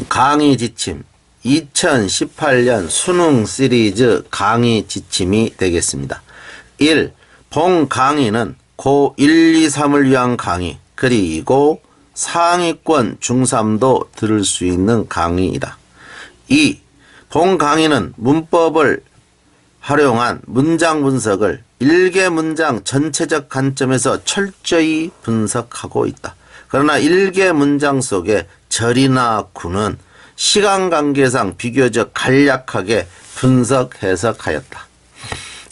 강의 지침 2018년 수능 시리즈 강의 지침이 되겠습니다. 1. 본 강의는 고 1, 2, 3을 위한 강의, 그리고 상위권 중3도 들을 수 있는 강의이다. 2. 본 강의는 문법을 활용한 문장 분석을 일개 문장 전체적 관점에서 철저히 분석하고 있다. 그러나 일개 문장 속에 절이나 구는 시간 관계상 비교적 간략하게 분석 해석하였다.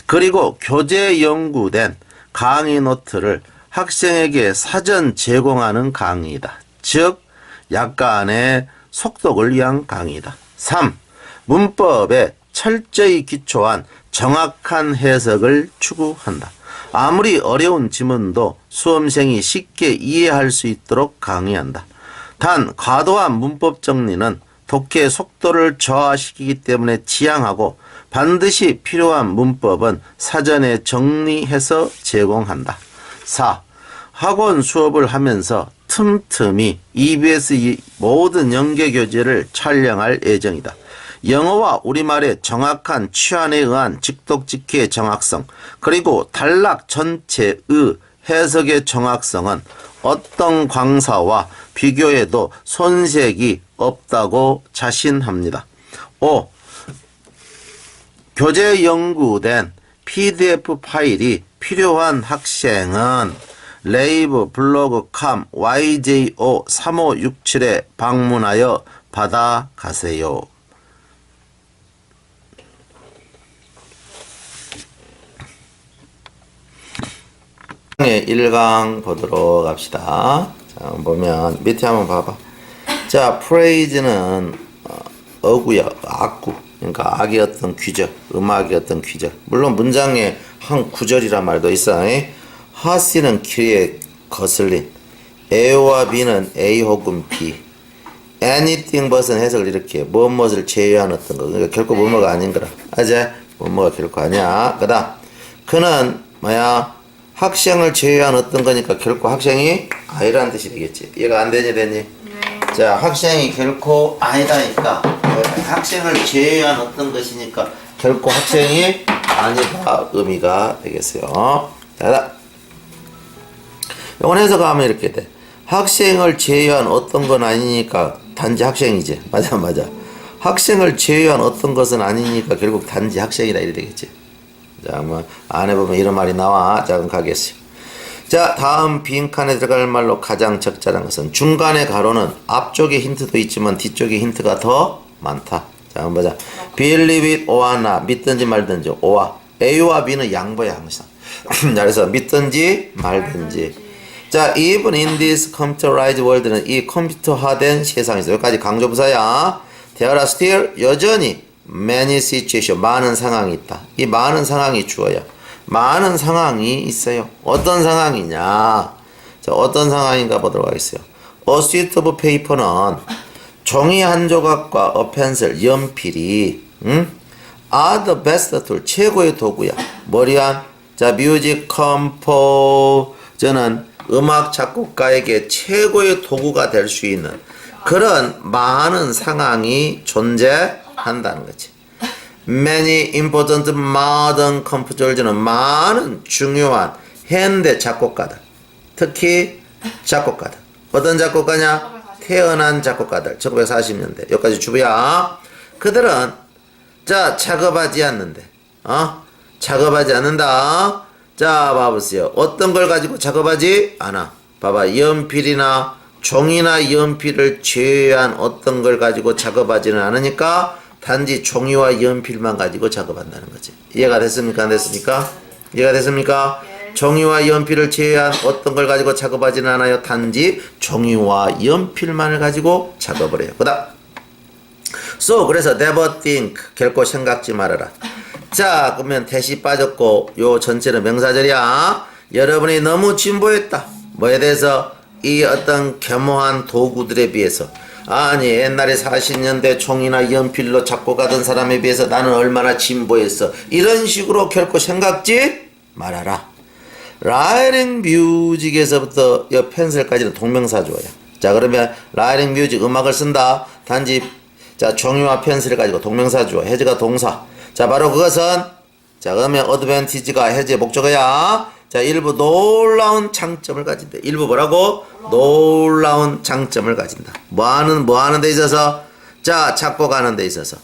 그리고 교재 연구된 강의 노트를 학생에게 사전 제공하는 강의이다. 즉 약간의 속독을 위한 강의이다. 3. 문법에 철저히 기초한 정확한 해석을 추구한다. 아무리 어려운 지문도 수험생이 쉽게 이해할 수 있도록 강의한다. 단 과도한 문법 정리는 독해 속도를 저하시키기 때문에 지양하고 반드시 필요한 문법은 사전에 정리해서 제공한다. 4. 학원 수업을 하면서 틈틈이 EBS 모든 연계교재를 촬영할 예정이다. 영어와 우리말의 정확한 취안에 의한 직독직해의 정확성, 그리고 단락 전체의 해석의 정확성은 어떤 강사와 비교해도 손색이 없다고 자신합니다. 5. 교재 연구된 PDF 파일이 필요한 학생은 레이브 블로그com YJO 3567에 방문하여 받아가세요. 1강 보도록 합시다. 자, 보면 밑에 한번 봐봐. 자, 프레이즈는 어구야, 악구. 그러니까 악의 어떤 귀절, 음악의 어떤 귀절. 물론 문장에 한 구절이란 말도 있어. 하씨는 귀에 거슬린. A와 B는 A 혹은 B. anything but은 해석을 이렇게 해. 무엇을 제외한 어떤 거. 그러니까 결코 뭐뭐가 아닌 거라. 아재? 뭐뭐가 결코 아니야. 그 다음 그는 뭐야? 학생을 제외한 어떤 거니까 결코 학생이 아니라는 뜻이 되겠지. 이해가 안 되니 됐니? 네. 자, 학생이 결코 아니다니까 학생을 제외한 어떤 것이니까 결코 학생이 아니다 의미가 되겠어요. 자, 이건 해석하면 이렇게 돼. 학생을 제외한 어떤 건 아니니까 단지 학생이지. 맞아. 학생을 제외한 어떤 것은 아니니까 결국 단지 학생이다 이래 되겠지. 자, 뭐 안에 보면 이런 말이 나와. 자, 그럼 가겠어요. 자, 다음 빈칸에 들어갈 말로 가장 적절한 것은 중간에 가로는 앞쪽에 힌트도 있지만 뒤쪽에 힌트가 더 많다. 자, 한번 보자. believe it or not. 믿든지 말든지. O와 A와 B는 양보야 항상. 자, 그래서 믿든지 말든지. 자, even in this computerized world는 이 컴퓨터화된 세상에서 여기까지 강조부사야. There are still 여전히 many situation, 많은 상황이 있다. 이 많은 상황이 주어야. 많은 상황이 있어요. 어떤 상황이냐? 자, 어떤 상황인가 보도록 하겠어요. A sheet of paper는 종이 한 조각과 a pencil, 연필이 are the best tool, 최고의 도구야. 뭐리한? 자, music composer는 음악 작곡가에게 최고의 도구가 될 수 있는 그런 많은 상황이 존재한다는 거지. Many important modern composers는 많은 중요한 현대 작곡가들, 특히 작곡가들. 어떤 작곡가냐? 태어난 작곡가들. 1940년대. 여기까지 주부야. 그들은 자, 작업하지 않는데. 작업하지 않는다. 자, 봐보세요. 어떤 걸 가지고 작업하지 않아. 봐봐. 연필이나 종이나 연필을 제외한 어떤 걸 가지고 작업하지는 않으니까 단지 종이와 연필만 가지고 작업한다는 거지. 이해가 됐습니까? 안 됐습니까? 이해가 됐습니까? 네. 종이와 연필을 제외한 어떤 걸 가지고 작업하지는 않아요. 단지 종이와 연필만을 가지고 작업을 해요. 그 다음 So, 그래서 never think, 결코 생각지 말아라. 자, 그러면 대시 빠졌고 요 전체는 명사절이야. 여러분이 너무 진보했다. 뭐에 대해서? 이 어떤 겸허한 도구들에 비해서. 아니, 옛날에 40년대 총이나 연필로 작곡하던 사람에 비해서 나는 얼마나 진보했어. 이런 식으로 결코 생각지 말아라. 라이팅 뮤직에서부터 이 펜슬까지는 동명사조야. 자, 그러면 writing music 음악을 쓴다. 단지 자, 종이와 펜슬을 가지고 동명사 주어, has가 동사. 자, 바로 그것은 자, 그러면 advantage가 has의 목적어야. 자, 일부 놀라운 장점을 가진다. 일부 뭐라고? 놀라운 장점을 가진다. 뭐 하는 데 있어서? 자, 작곡하는 데 있어서.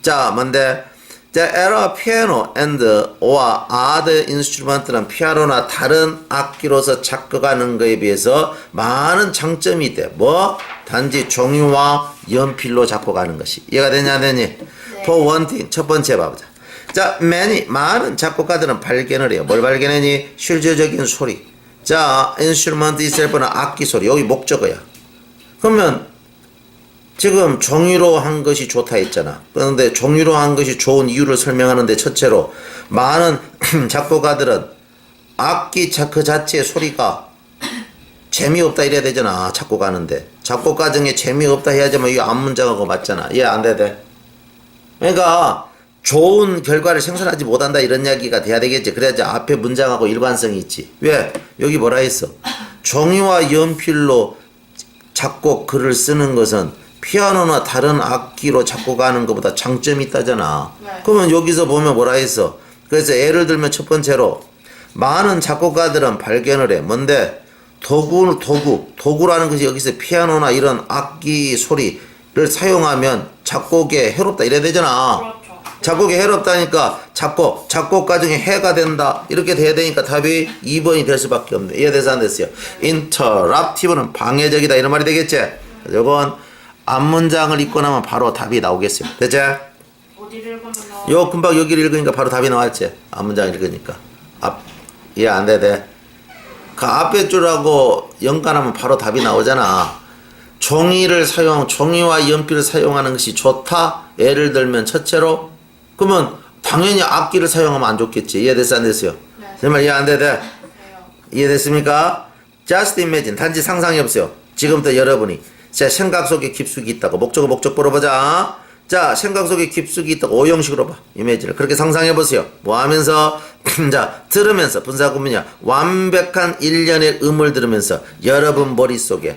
자, 뭔데? 자, era piano and or other instrument는 피아노나 다른 악기로서 작곡하는 것에 비해서 많은 장점이 있대. 뭐? 단지 종이와 연필로 작곡하는 것이. 이해가 되냐, 안 되니? 네. For one thing, 첫 번째 봐보자. 자, 많은 작곡가들은 발견을 해요. 뭘 발견하니? 실제적인 소리. 자, instrument itself는 악기 소리. 여기 목적어야. 그러면 지금 종이로 한 것이 좋다 했잖아. 그런데 종이로 한 것이 좋은 이유를 설명하는데 첫째로 많은 작곡가들은 악기 그 자체의 소리가 재미없다 이래야 되잖아. 작곡하는데. 작곡 과정에 재미없다 해야지만 이게 앞문장하고 맞잖아. 이해 안 돼? 그러니까 좋은 결과를 생산하지 못한다 이런 이야기가 돼야 되겠지. 그래야지 앞에 문장하고 일관성이 있지. 왜? 여기 뭐라 했어? 종이와 연필로 작곡 글을 쓰는 것은 피아노나 다른 악기로 작곡하는 것보다 장점이 있다잖아. 네. 그러면 여기서 보면 뭐라 했어? 그래서 예를 들면 첫 번째로 많은 작곡가들은 발견을 해. 뭔데? 도구라는 것이 여기서 피아노나 이런 악기 소리를 사용하면 작곡에 해롭다 이래야 되잖아. 그렇죠. 작곡에 해롭다니까 작곡 과정에 해가 된다 이렇게 돼야 되니까 답이 2번이 될 수밖에 없네. 이해돼서 안 됐어요? interruptive는 방해적이다 이런 말이 되겠지? 요건 앞문장을 읽고 나면 바로 답이 나오겠어요. 됐지? 어디를 읽으면 요 금방 여기를 읽으니까 바로 답이 나왔지? 앞문장 읽으니까 이해 안 돼? 그 앞에 줄하고 연관하면 바로 답이 나오잖아. 종이와 연필을 사용하는 것이 좋다? 예를 들면 첫째로 그러면 당연히 악기를 사용하면 안 좋겠지. 이해됐어 안 됐어요? 네. 정말 이해 안 돼? 돼요. 이해됐습니까? Just imagine 단지 상상해 보세요. 지금부터 여러분이 자, 생각 속에 깊숙이 있다고 목적어로 보자. 자, 생각 속에 깊숙이 있다고 오형식으로 봐. 이미지를 그렇게 상상해 보세요. 뭐 하면서 자, 들으면서 분사구문이야. 완벽한 일련의 음을 들으면서 여러분 머릿속에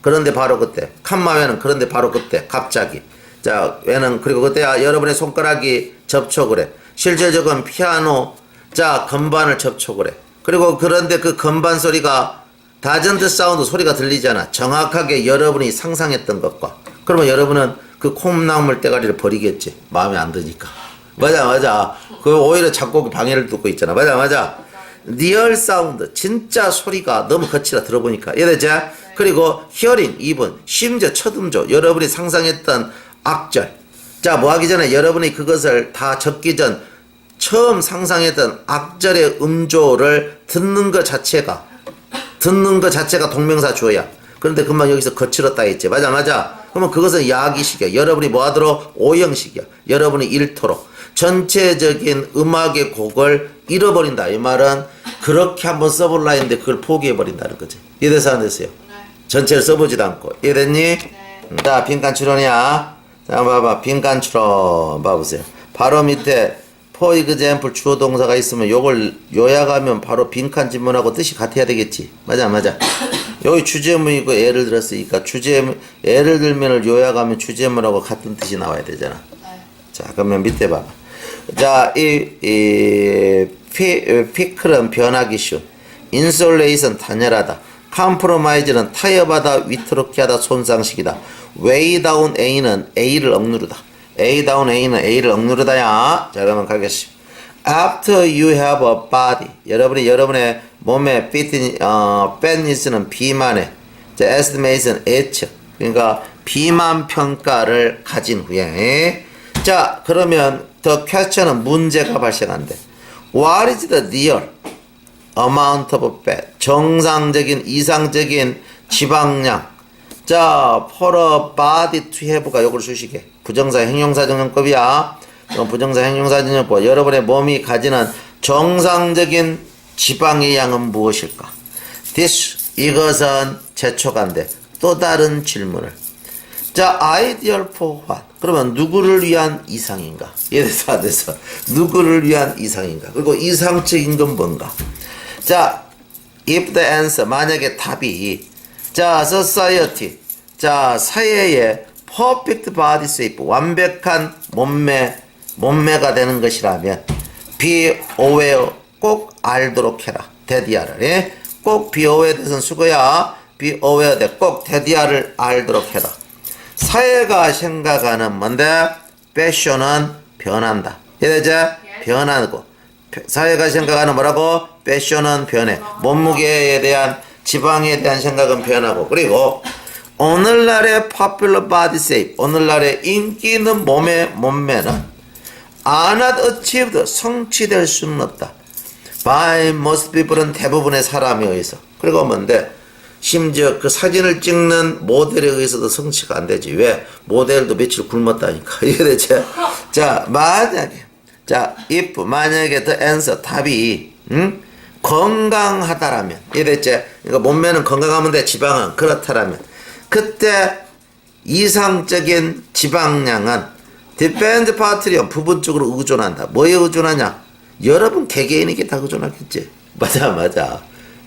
그런데 바로 그때 칸마웨는 그런데 바로 그때 갑자기 자, 왜는 그리고 그때야 여러분의 손가락이 접촉을 해. 실제적인 피아노 자, 건반을 접촉을 해. 그리고 그런데 그 건반 소리가 다전트 사운드 소리가 들리잖아. 정확하게 여러분이 상상했던 것과. 그러면 여러분은 그 콩나물 대가리를 버리겠지. 마음에 안 드니까. 맞아. 그 오히려 작곡이 방해를 듣고 있잖아. 맞아. 리얼 사운드 진짜 소리가 너무 거칠어 들어보니까. 이해되지? 그리고 히어링 2번 심지어 첫 음조 여러분이 상상했던 악절. 자, 뭐 하기 전에 여러분이 그것을 다 적기 전 처음 상상했던 악절의 음조를 듣는 것 자체가 동명사 주어야. 그런데 금방 여기서 거칠었다 했지. 맞아. 그러면 그것은 야기식이야. 여러분이 뭐 하도록? 오형식이야. 여러분이 잃도록. 전체적인 음악의 곡을 잃어버린다. 이 말은 그렇게 한번 써볼라 했는데 그걸 포기해버린다는 거지. 이해돼서 안 됐어요? 네. 전체를 써보지도 않고. 이해됐니? 네. 자, 빈칸 추론이야. 자, 봐봐. 빈칸 추론. 봐보세요. 바로 밑에 for example 주어 동사가 있으면 요걸 요약하면 바로 빈칸 지문하고 뜻이 같아야 되겠지. 맞아. 여기 주제문이고 예를 들었으니까 예를 들면을 요약하면 주제문하고 같은 뜻이 나와야 되잖아. 네. 자, 그러면 밑에 봐봐. 자, 피클은 변하기 쉬운. 인솔레이션 단열하다. 컴프로마이즈는 타협하다, 위태롭게 하다, 손상시키다. 웨이 다운 A는 A를 억누르다. A 다운 A는 A를 억누르다야. 자, 그러면 가겠습니다. After you have a body. 여러분의 몸에 fitness는 비만에. 자, estimate는 예측. 그러니까 비만 평가를 가진 후에. 자, 그러면 the question은 문제가 발생한대. What is the real amount of fat? 정상적인 이상적인 지방량. 자, for a body to have가 요걸 수식해. 부정사 형용사정형법이야. 부정사 형용사정형법. 여러분의 몸이 가지는 정상적인 지방의 양은 무엇일까? 이것은 제초간데 또 다른 질문을. 자, ideal for what? 그러면 누구를 위한 이상인가? 이래서 안 돼서 누구를 위한 이상인가? 그리고 이상적인 건 뭔가? 자, if the answer 만약에 답이 자, society. 자, 사회의 perfect body shape. 완벽한 몸매가 되는 것이라면 be aware. 꼭 알도록 해라. 대디아를. 예? 꼭 be aware 대선 수고야. be aware 대 꼭 대디아를 알도록 해라. 사회가 생각하는 뭔데? 패션은 변한다. 이해되지? 변하고. 사회가 생각하는 뭐라고? 패션은 변해. 몸무게에 대한 지방에 대한 생각은 변하고. 그리고 오늘날의 popular body shape, 오늘날의 인기 있는 몸매는 are not achieved, 성취될 수는 없다. by most people은 대부분의 사람에 의해서. 그리고 뭔데? 심지어 그 사진을 찍는 모델에 의해서도 성취가 안 되지. 왜? 모델도 며칠 굶었다니까. 이해되지? 자, 만약에, 자, if, 만약에 the answer, 답이, 건강하다라면. 이해됐지? 그러니까 몸매는 건강하면 돼. 지방은 그렇다라면. 그때 이상적인 지방량은 depend partly 부분적으로 의존한다. 뭐에 의존하냐? 여러분 개개인에게 다 의존하겠지. 맞아.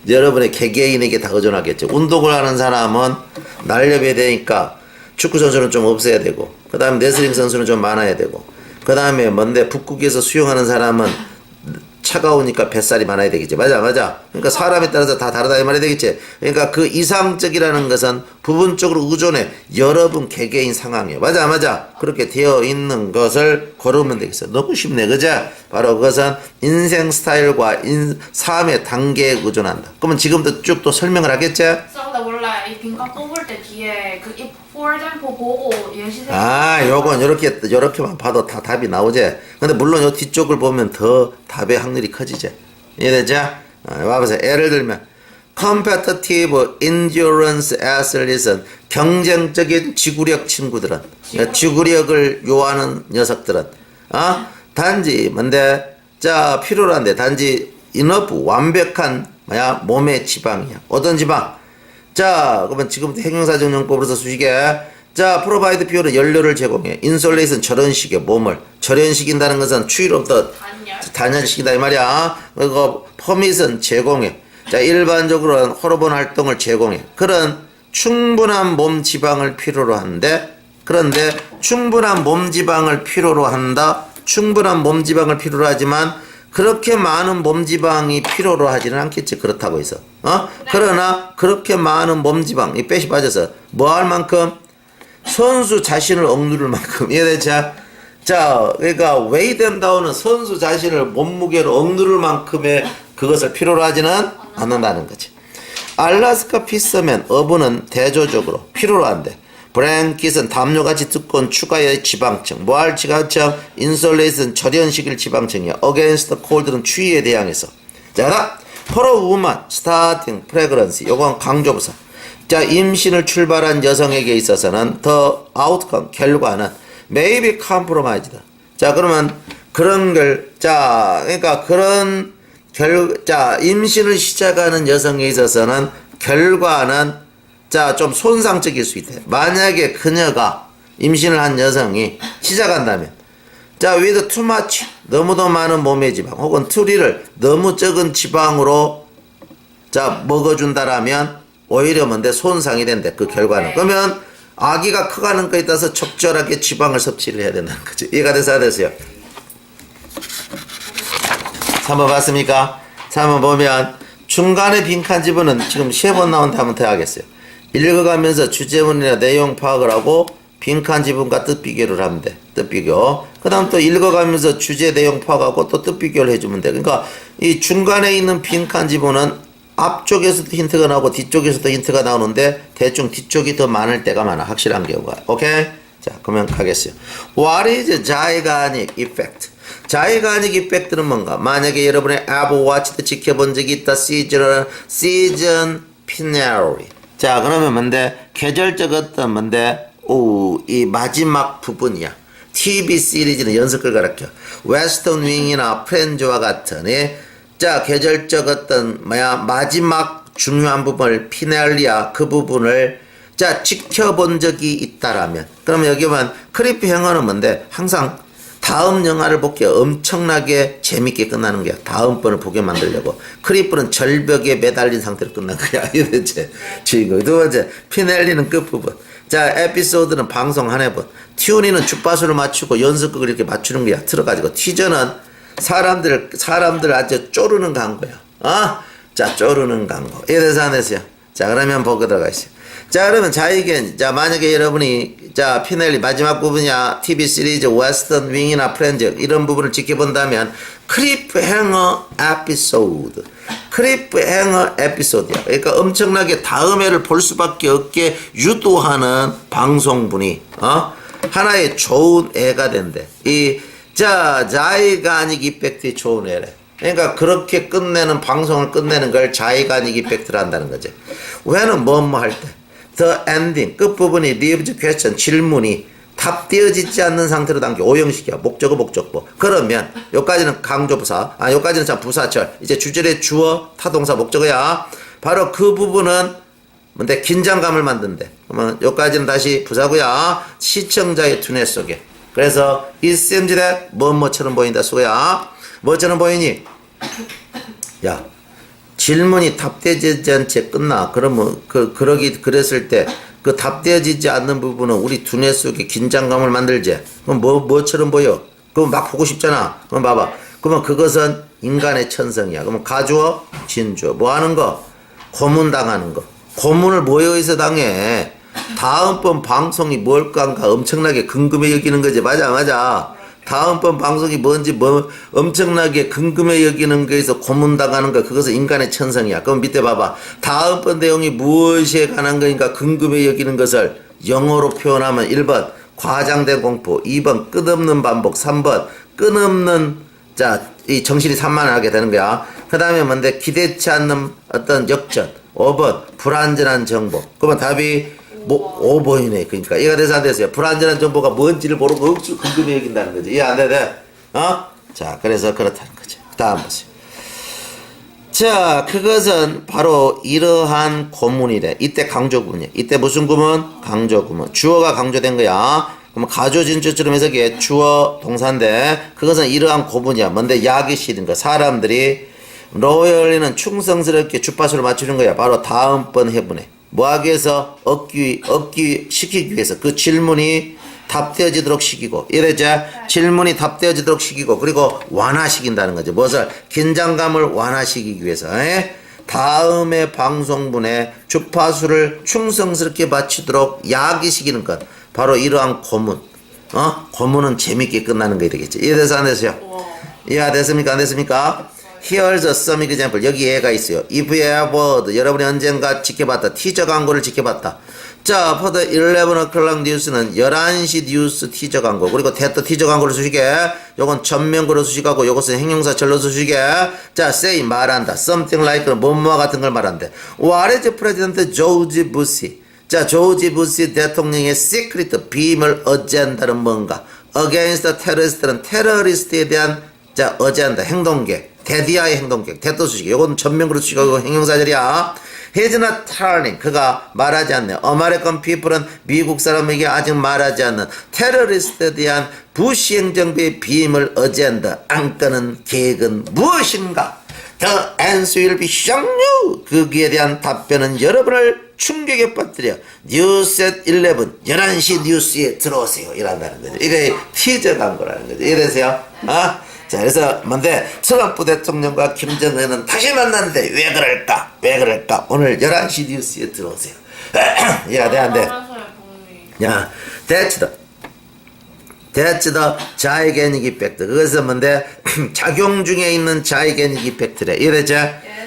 여러분의 개개인에게 다 의존하겠죠. 운동을 하는 사람은 날렵해야 되니까 축구 선수는 좀 없어야 되고, 그 다음에 레슬링 선수는 좀 많아야 되고, 그 다음에 뭔데 북극에서 수영하는 사람은 차가우니까 뱃살이 많아야 되겠지. 맞아. 그러니까 사람에 따라서 다 다르다 이 말이 되겠지. 그러니까 그 이상적이라는 것은 부분적으로 의존해 여러분 개개인 상황이에요. 맞아. 그렇게 되어 있는 것을 고르면 되겠어. 너무 쉽네, 그죠? 바로 그것은 인생 스타일과 삶의 단계에 의존한다. 그러면 지금부터 쭉 또 설명을 하겠지? 근데 원래 이 빈칸 뽑을 때 뒤에 그 if for example 보고 예시생. 요건 요렇게만 봐도 다 답이 나오지. 근데 물론 요 뒤쪽을 보면 더 답의 확률이 커지지. 이해되죠? 봐보세요. 예를 들면 competitive endurance athletes은 경쟁적인 지구력 친구들은, 그러니까 지구력을 요하는 녀석들은 단지 뭔데? 자, 필요로 한데 단지 enough 완벽한 몸의 지방이야. 어떤 지방? 자, 그러면 지금부터 행용사 정용법으로서 수식에, 자, provide fuel은 연료를 제공해. insulation 절연시켜 몸을. 절연시킨다는 것은 추위로부터 단열시킨다 이 말이야. 그리고 permit은 제공해. 자, 일반적으로는 호르몬 활동을 제공해. 그런 충분한 몸 지방을 필요로 한데, 그런데 충분한 몸 지방을 필요로 한다. 충분한 몸 지방을 필요로 하지만 그렇게 많은 몸지방이 필요로 하지는 않겠지. 그렇다고 해서. 그러나 그렇게 많은 몸지방, 이 뺏이 빠져서 뭐 할 만큼? 선수 자신을 억누를 만큼. 이해되죠? 자, 그러니까 웨이트 앤 다운은 선수 자신을 몸무게로 억누를 만큼의 그것을 필요로 하지는 않는다는 거지. 알라스카 피서맨 어부는 대조적으로 필요로 한대. 브랭킷은 담요같이 두꺼운 추가의 지방층, 뭐할 지방층, 인솔레이트는 절연시킬 지방층이야. 어게인스트 콜드는 추위에 대항해서. 자, for a woman starting pregnancy, 요건 강조부사. 자, 임신을 출발한 여성에게 있어서는 the outcome, 결과는 may be compromised. 자, 그러면 그런 그러니까 그런 자, 임신을 시작하는 여성에 있어서는 결과는 자, 좀 손상적일 수 있대. 만약에 그녀가 임신을 한 여성이 시작한다면, 자, with too much, 너무도 많은 몸의 지방, 혹은 too little, 너무 적은 지방으로, 자, 먹어준다라면, 오히려 뭔데 손상이 된대, 그 결과는. 그러면, 아기가 커가는 거에 따라서 적절하게 지방을 섭취를 해야 된다는 거지. 이해가 돼서 안 됐어요? 3번 봤습니까? 3번 보면, 중간에 빈칸 집어는 지금 3번 나온다 하면 더 하겠어요. 읽어가면서 주제문이나 내용 파악을 하고 빈칸 지분과 뜻 비교를 하면 돼. 뜻 비교. 그 다음 또 읽어가면서 주제 내용 파악하고 또 뜻 비교를 해주면 돼. 그러니까 이 중간에 있는 빈칸 지분은 앞쪽에서도 힌트가 나오고 뒤쪽에서도 힌트가 나오는데 대충 뒤쪽이 더 많을 때가 많아. 확실한 경우가. 오케이? 자, 그러면 가겠어요. What is Zeigarnik effect? Zeigarnik effect는 뭔가? 만약에 여러분의 ever watched 지켜본 적이 있다. season finale. 자, 그러면 뭔데? 계절적 어떤 뭔데? 이 마지막 부분이야. TV 시리즈는 연속을 가르쳐. 웨스턴 윙이나 프렌즈와 같은, 자, 계절적 어떤, 마지막 중요한 부분을, 피날리아, 그 부분을, 자, 지켜본 적이 있다라면. 그러면 여기 보면, 크리피 행어는 뭔데? 항상 다음 영화를 볼게 엄청나게 재밌게 끝나는 거야. 다음번을 보게 만들려고. 크리프는 절벽에 매달린 상태로 끝난 거야. 이 대체 주인공. 두 번째, 피넬리는 끝부분. 자, 에피소드는 방송 한 회분. 튜닝은 주파수를 맞추고 연습극을 이렇게 맞추는 거야. 틀어가지고. 티저는 사람들 아주 쪼르는 광고야. 자, 쪼르는 광고. 이에 대해서 안 했어요. 자, 그러면 보고 들어가 있어요. 자, 그러면 자에겐, 자, 만약에 여러분이, 자, 피넬리 마지막 부분이야, TV 시리즈, 웨스턴 윙이나 프렌즈, 이런 부분을 지켜본다면, 크리프행어 에피소드. 크리프행어 에피소드야. 그러니까 엄청나게 다음 회를 볼 수밖에 없게 유도하는 방송분이, 하나의 좋은 애가 된대. 자이가닉 이펙트의 좋은 애래. 그러니까 그렇게 끝내는, 방송을 끝내는 걸 자이가닉 이펙트를 한다는 거지. 왜는 뭐뭐 할 때. The ending, 끝부분이 leaves question, 질문이 답되어지지 않는 상태로 담겨. 오형식이야. 목적어, 목적보. 그러면, 여기까지는 강조부사, 여기까지는 참 부사철. 이제 주절의 주어, 타동사, 목적어야. 바로 그 부분은 뭔데? 긴장감을 만든대. 그러면 여기까지는 다시 부사고요. 시청자의 두뇌 속에. 그래서 it seems that 뭐뭐처럼 보인다. 수고야. 뭐처럼 보이니? 야. 질문이 답되어지지 않은 채 끝나. 그러면, 그랬을 때, 그 답되어지지 않는 부분은 우리 두뇌 속에 긴장감을 만들지. 그럼 뭐처럼 보여? 그럼 막 보고 싶잖아. 그럼 봐봐. 그러면 그것은 인간의 천성이야. 그러면 가주어, 진주어. 뭐 하는 거? 고문당하는 거. 고문을 뭐에 의해서 당해? 다음번 방송이 뭘까가 엄청나게 궁금해 여기는 거지. 맞아. 다음번 방송이 뭔지 엄청나게 궁금해 여기는 거에서 고문당하는 거, 그것은 인간의 천성이야. 그럼 밑에 봐봐. 다음번 내용이 무엇에 관한 거니까 궁금해 여기는 것을 영어로 표현하면 1번 과장된 공포, 2번 끝없는 반복, 3번 끊없는 이 정신이 산만하게 되는 거야. 그 다음에 뭔데? 기대치 않는 어떤 역전. 5번 불완전한 정보. 그러면 답이 5번이네. 그러니까 이해가 돼서 안 됐어요. 불완전한 정보가 뭔지를 모르고 억수 궁금해 여긴다는 거지. 이해 안 돼? 자, 그래서 그렇다는 거죠. 다음 보세요. 자, 그것은 바로 이러한 고문이래. 이때 강조구문이야. 이때 무슨 구문? 강조구문. 주어가 강조된 거야. 그러면 가조진주처럼 해석해. 주어 동사인데 그것은 이러한 고문이야. 뭔데? 약이 실은 거. 사람들이 로열리는 충성스럽게 주파수를 맞추는 거야. 바로 다음번 해분에. 뭐 하기 위해서? 시키기 위해서. 그 질문이 답되어지도록 시키고. 이래자 질문이 답되어지도록 시키고, 그리고 완화시킨다는 거죠. 무엇을? 긴장감을 완화시키기 위해서. 다음의 방송분에 주파수를 충성스럽게 맞추도록 야기시키는 것. 바로 이러한 고문. 고문은 재밌게 끝나는 거 되겠죠. 이해돼서 안 됐어요? 이해됐습니까? 안 됐습니까? Here's some example. 여기 예가 있어요. If you ever, 여러분이 언젠가 지켜봤다. 티저 광고를 지켜봤다. 자, for the 11 o'clock news는 11시 뉴스 티저 광고. 그리고 대또 티저 광고를 수식해. 요건 전면구로 수식하고, 요것은 행용사 절로 수식해. 자, say, 말한다. Something like, 뭐뭐와 같은 걸 말한대. What is President George Bush? 자, 조지 부시 대통령의 시크릿 비밀 어젠다는 뭔가? Against the terrorist는 테러리스트에 대한 어젠다, 행동계. 대디아의 행동객, 대도수식. 요건 전면구로 수식하고 행용사절이야. He's not telling. 그가 말하지 않네. American people은 미국 사람에게 아직 말하지 않는 테러리스트에 대한 부시 행정부의 비밀 어젠다, 안끄는 계획은 무엇인가? The answer will be shown you. 거기에 대한 답변은 여러분을 충격에 빠뜨려. 뉴스 at 11시 뉴스에 들어오세요. 이란다는 거죠. 이게 티저 광고라는 거죠. 이해되세요? 자, 그래서 뭔데? 트럼프 대통령과 김정은은 다시 만났는데 왜 그럴까? 오늘 11시 뉴스에 들어오세요. 야, 돼, 안 돼? 야, that's the 자이게닉 이펙트. 그것은 뭔데? 작용 중에 있는 자이게닉 이펙트래. 이래죠?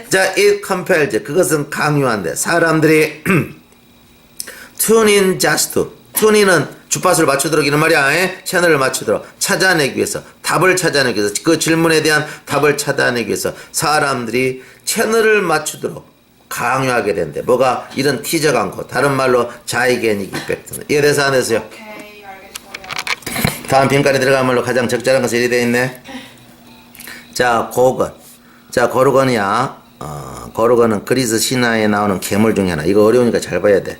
자, it compels. 그것은 강요한대. 사람들이 tune in just to. tune in은 주파수를 맞추도록 이런 말이야. 채널을 맞추도록 찾아내기 위해서, 답을 찾아내기 위해서, 그 질문에 대한 답을 찾아내기 위해서 사람들이 채널을 맞추도록 강요하게 된대. 뭐가? 이런 티저 광고. 다른 말로 자이게닉 이펙트는. 이해돼서 안 해서요? 오케이, 알겠어요. 다음 빈칸에 들어간 말로 가장 적절한 것이 이리 되어 있네. 자, 고건. 자, 고르건이야. 고르건은 그리스 신화에 나오는 괴물 중에 하나. 이거 어려우니까 잘 봐야 돼.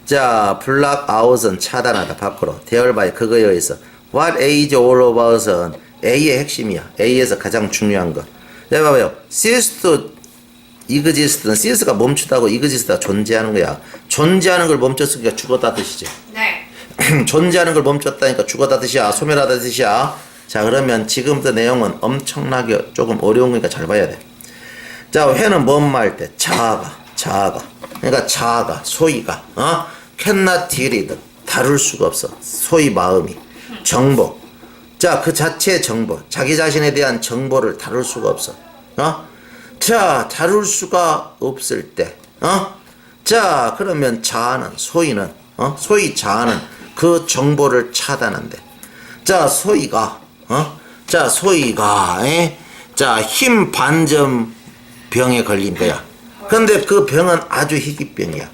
자, 블락아웃은 차단하다, 밖으로. 대열바이, 그거에 의해서. What A is all about은 A의 핵심이야. A에서 가장 중요한 거. 자, 봐봐요. cease exist는 cease가 멈추다고 exist가 존재하는 거야. 존재하는 걸 멈췄으니까 죽었다 뜻이지. 네. 존재하는 걸 멈췄다니까 죽었다 뜻이야. 소멸하다 뜻이야. 자, 그러면 지금부터 내용은 엄청나게 조금 어려운 거니까 잘 봐야 돼. 자, 회는 뭐뭐 할 때 자아가. 그러니까 자아가, 소위가, cannot deal it. 다룰 수가 없어. 소위 마음이. 정보. 자, 그 자체의 정보. 자기 자신에 대한 정보를 다룰 수가 없어. 자, 다룰 수가 없을 때, 자, 그러면 자아는, 소위는, 소위 자아는 그 정보를 차단한대. 자, 소위가, 자, 힘 반점 병에 걸린 거야. 근데 그 병은 아주 희귀병이야.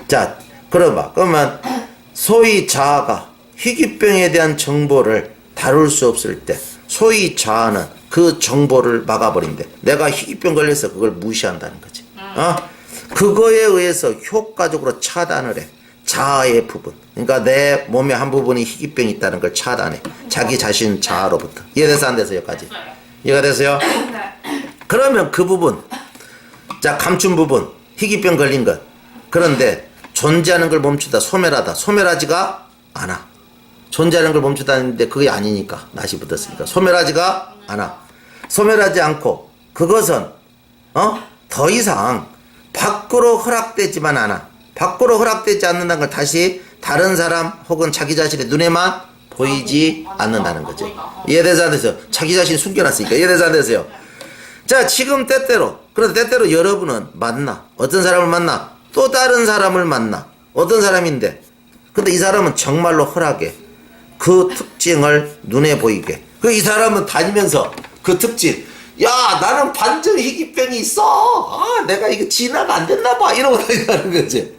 자, 그러면 소위 자아가 희귀병에 대한 정보를 다룰 수 없을 때, 소위 자아는 그 정보를 막아버린대. 내가 희귀병 걸려서 그걸 무시한다는 거지. 그거에 의해서 효과적으로 차단을 해. 자아의 부분. 그러니까 내 몸의 한 부분이 희귀병이 있다는 걸 차단해. 자기 자신 자아로부터. 이해돼서 안 돼서 여기까지? 이해가 됐어요? 네. 그러면 그 부분, 자, 감춘 부분, 희귀병 걸린 것. 그런데 존재하는 걸 멈추다, 소멸하다. 소멸하지가 않아. 존재하는 걸 멈추다는데 그게 아니니까. 낫이 붙었으니까. 소멸하지가 않아. 소멸하지 않고 그것은 더 이상 밖으로 허락되지만 않아. 밖으로 허락되지 않는다는 걸 다시 다른 사람 혹은 자기 자신의 눈에만 보이지 않는다는 거죠. 이해돼서 안 돼서요? 자기 자신 숨겨놨으니까. 이해돼서 안 돼서요? 자, 지금 그런데 때때로 여러분은 만나. 어떤 사람을 만나? 또 다른 사람을 만나. 어떤 사람인데? 근데 이 사람은 정말로 허락해. 그 특징을 눈에 보이게. 이 사람은 다니면서 그 특징. 야, 나는 반전 희귀병이 있어. 내가 이거 진화가 안 됐나 봐. 이러고 다니는 거지.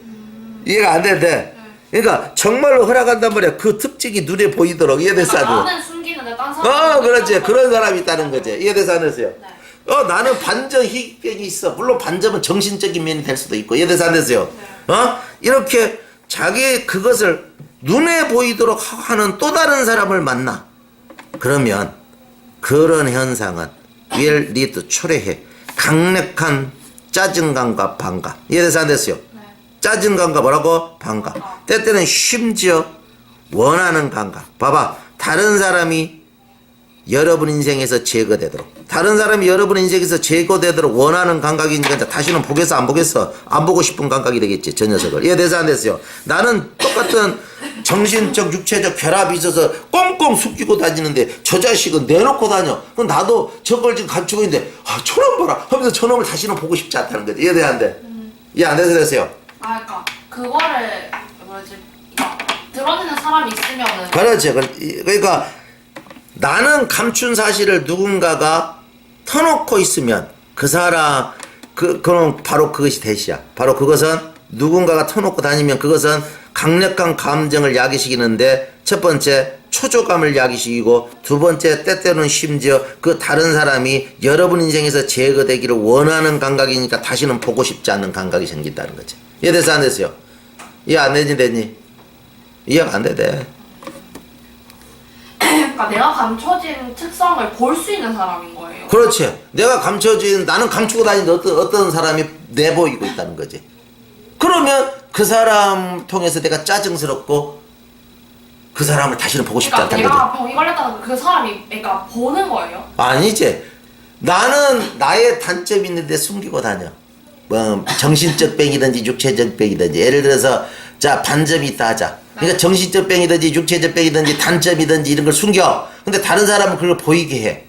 이해가 안 되는데. 그러니까 정말로 허락한단 말이야. 그 특징이 눈에 보이도록. 이해돼서 안 돼? 나는 숨기는데 딴 사람. 그렇지. 그런 사람이 있다는 거지. 이해돼서 안 됐어요? 네. 나는 반전 희귀병이 있어. 물론 반전은 정신적인 면이 될 수도 있고. 이해돼서 안 됐어요? 이렇게 자기 그것을 눈에 보이도록 하는 또 다른 사람을 만나. 그러면 그런 현상은 will lead to 초래해. 강력한 짜증감과 반감. 이해돼서 안 됐어요? 네. 짜증감과 뭐라고? 반감. 때때는 심지어 원하는 감각. 봐봐. 다른 사람이 여러분 인생에서 제거되도록. 다른 사람이 여러분 인생에서 제거되도록 원하는 감각이니까 다시는 보겠어 안 보겠어? 안 보고 싶은 감각이 되겠지. 저 녀석을. 이해돼서 안 됐어요? 나는 똑같은 정신적 육체적 결합이 있어서 꽁꽁 숨기고 다니는데 저 자식은 내놓고 다녀. 그럼 나도 저걸 지금 감추고 있는데 저놈 봐라 하면서 저놈을 다시는 보고 싶지 않다는 거지. 이해돼 안 돼? 이해 안 돼서 됐어요? 그러니까 그거를 드러내는 사람이 있으면은. 그렇지. 그러니까 나는 감춘 사실을 누군가가 터놓고 있으면 그 사람 그럼 바로 그것이 대시야. 바로 그것은 누군가가 터놓고 다니면 그것은 강력한 감정을 야기시키는데 첫 번째 초조감을 야기시키고 두 번째 때때로는 심지어 그 다른 사람이 여러분 인생에서 제거되기를 원하는 감각이니까 다시는 보고 싶지 않는 감각이 생긴다는 거지. 이해돼서 안 됐어요? 이해 안 되니 됐니? 이해가 안 돼. 그러니까 내가 감춰진 특성을 볼 수 있는 사람인 거예요. 그렇지. 내가 감춰진 나는 감추고 다니는 어떤 사람이 내보이고 있다는 거지. 그러면 그 사람 통해서 내가 짜증스럽고 그 사람을 다시는 보고 싶지 않다는 거지. 내가 병이 걸렸다는 그 사람이 그러니까 보는 거예요? 아니지. 나는 나의 단점이 있는데 숨기고 다녀. 뭐 정신적 병이든지 육체적 병이든지. 예를 들어서 자 반점이 있다 하자. 그러니까 정신적 병이든지 육체적 병이든지 단점이든지 이런 걸 숨겨. 근데 다른 사람은 그걸 보이게 해.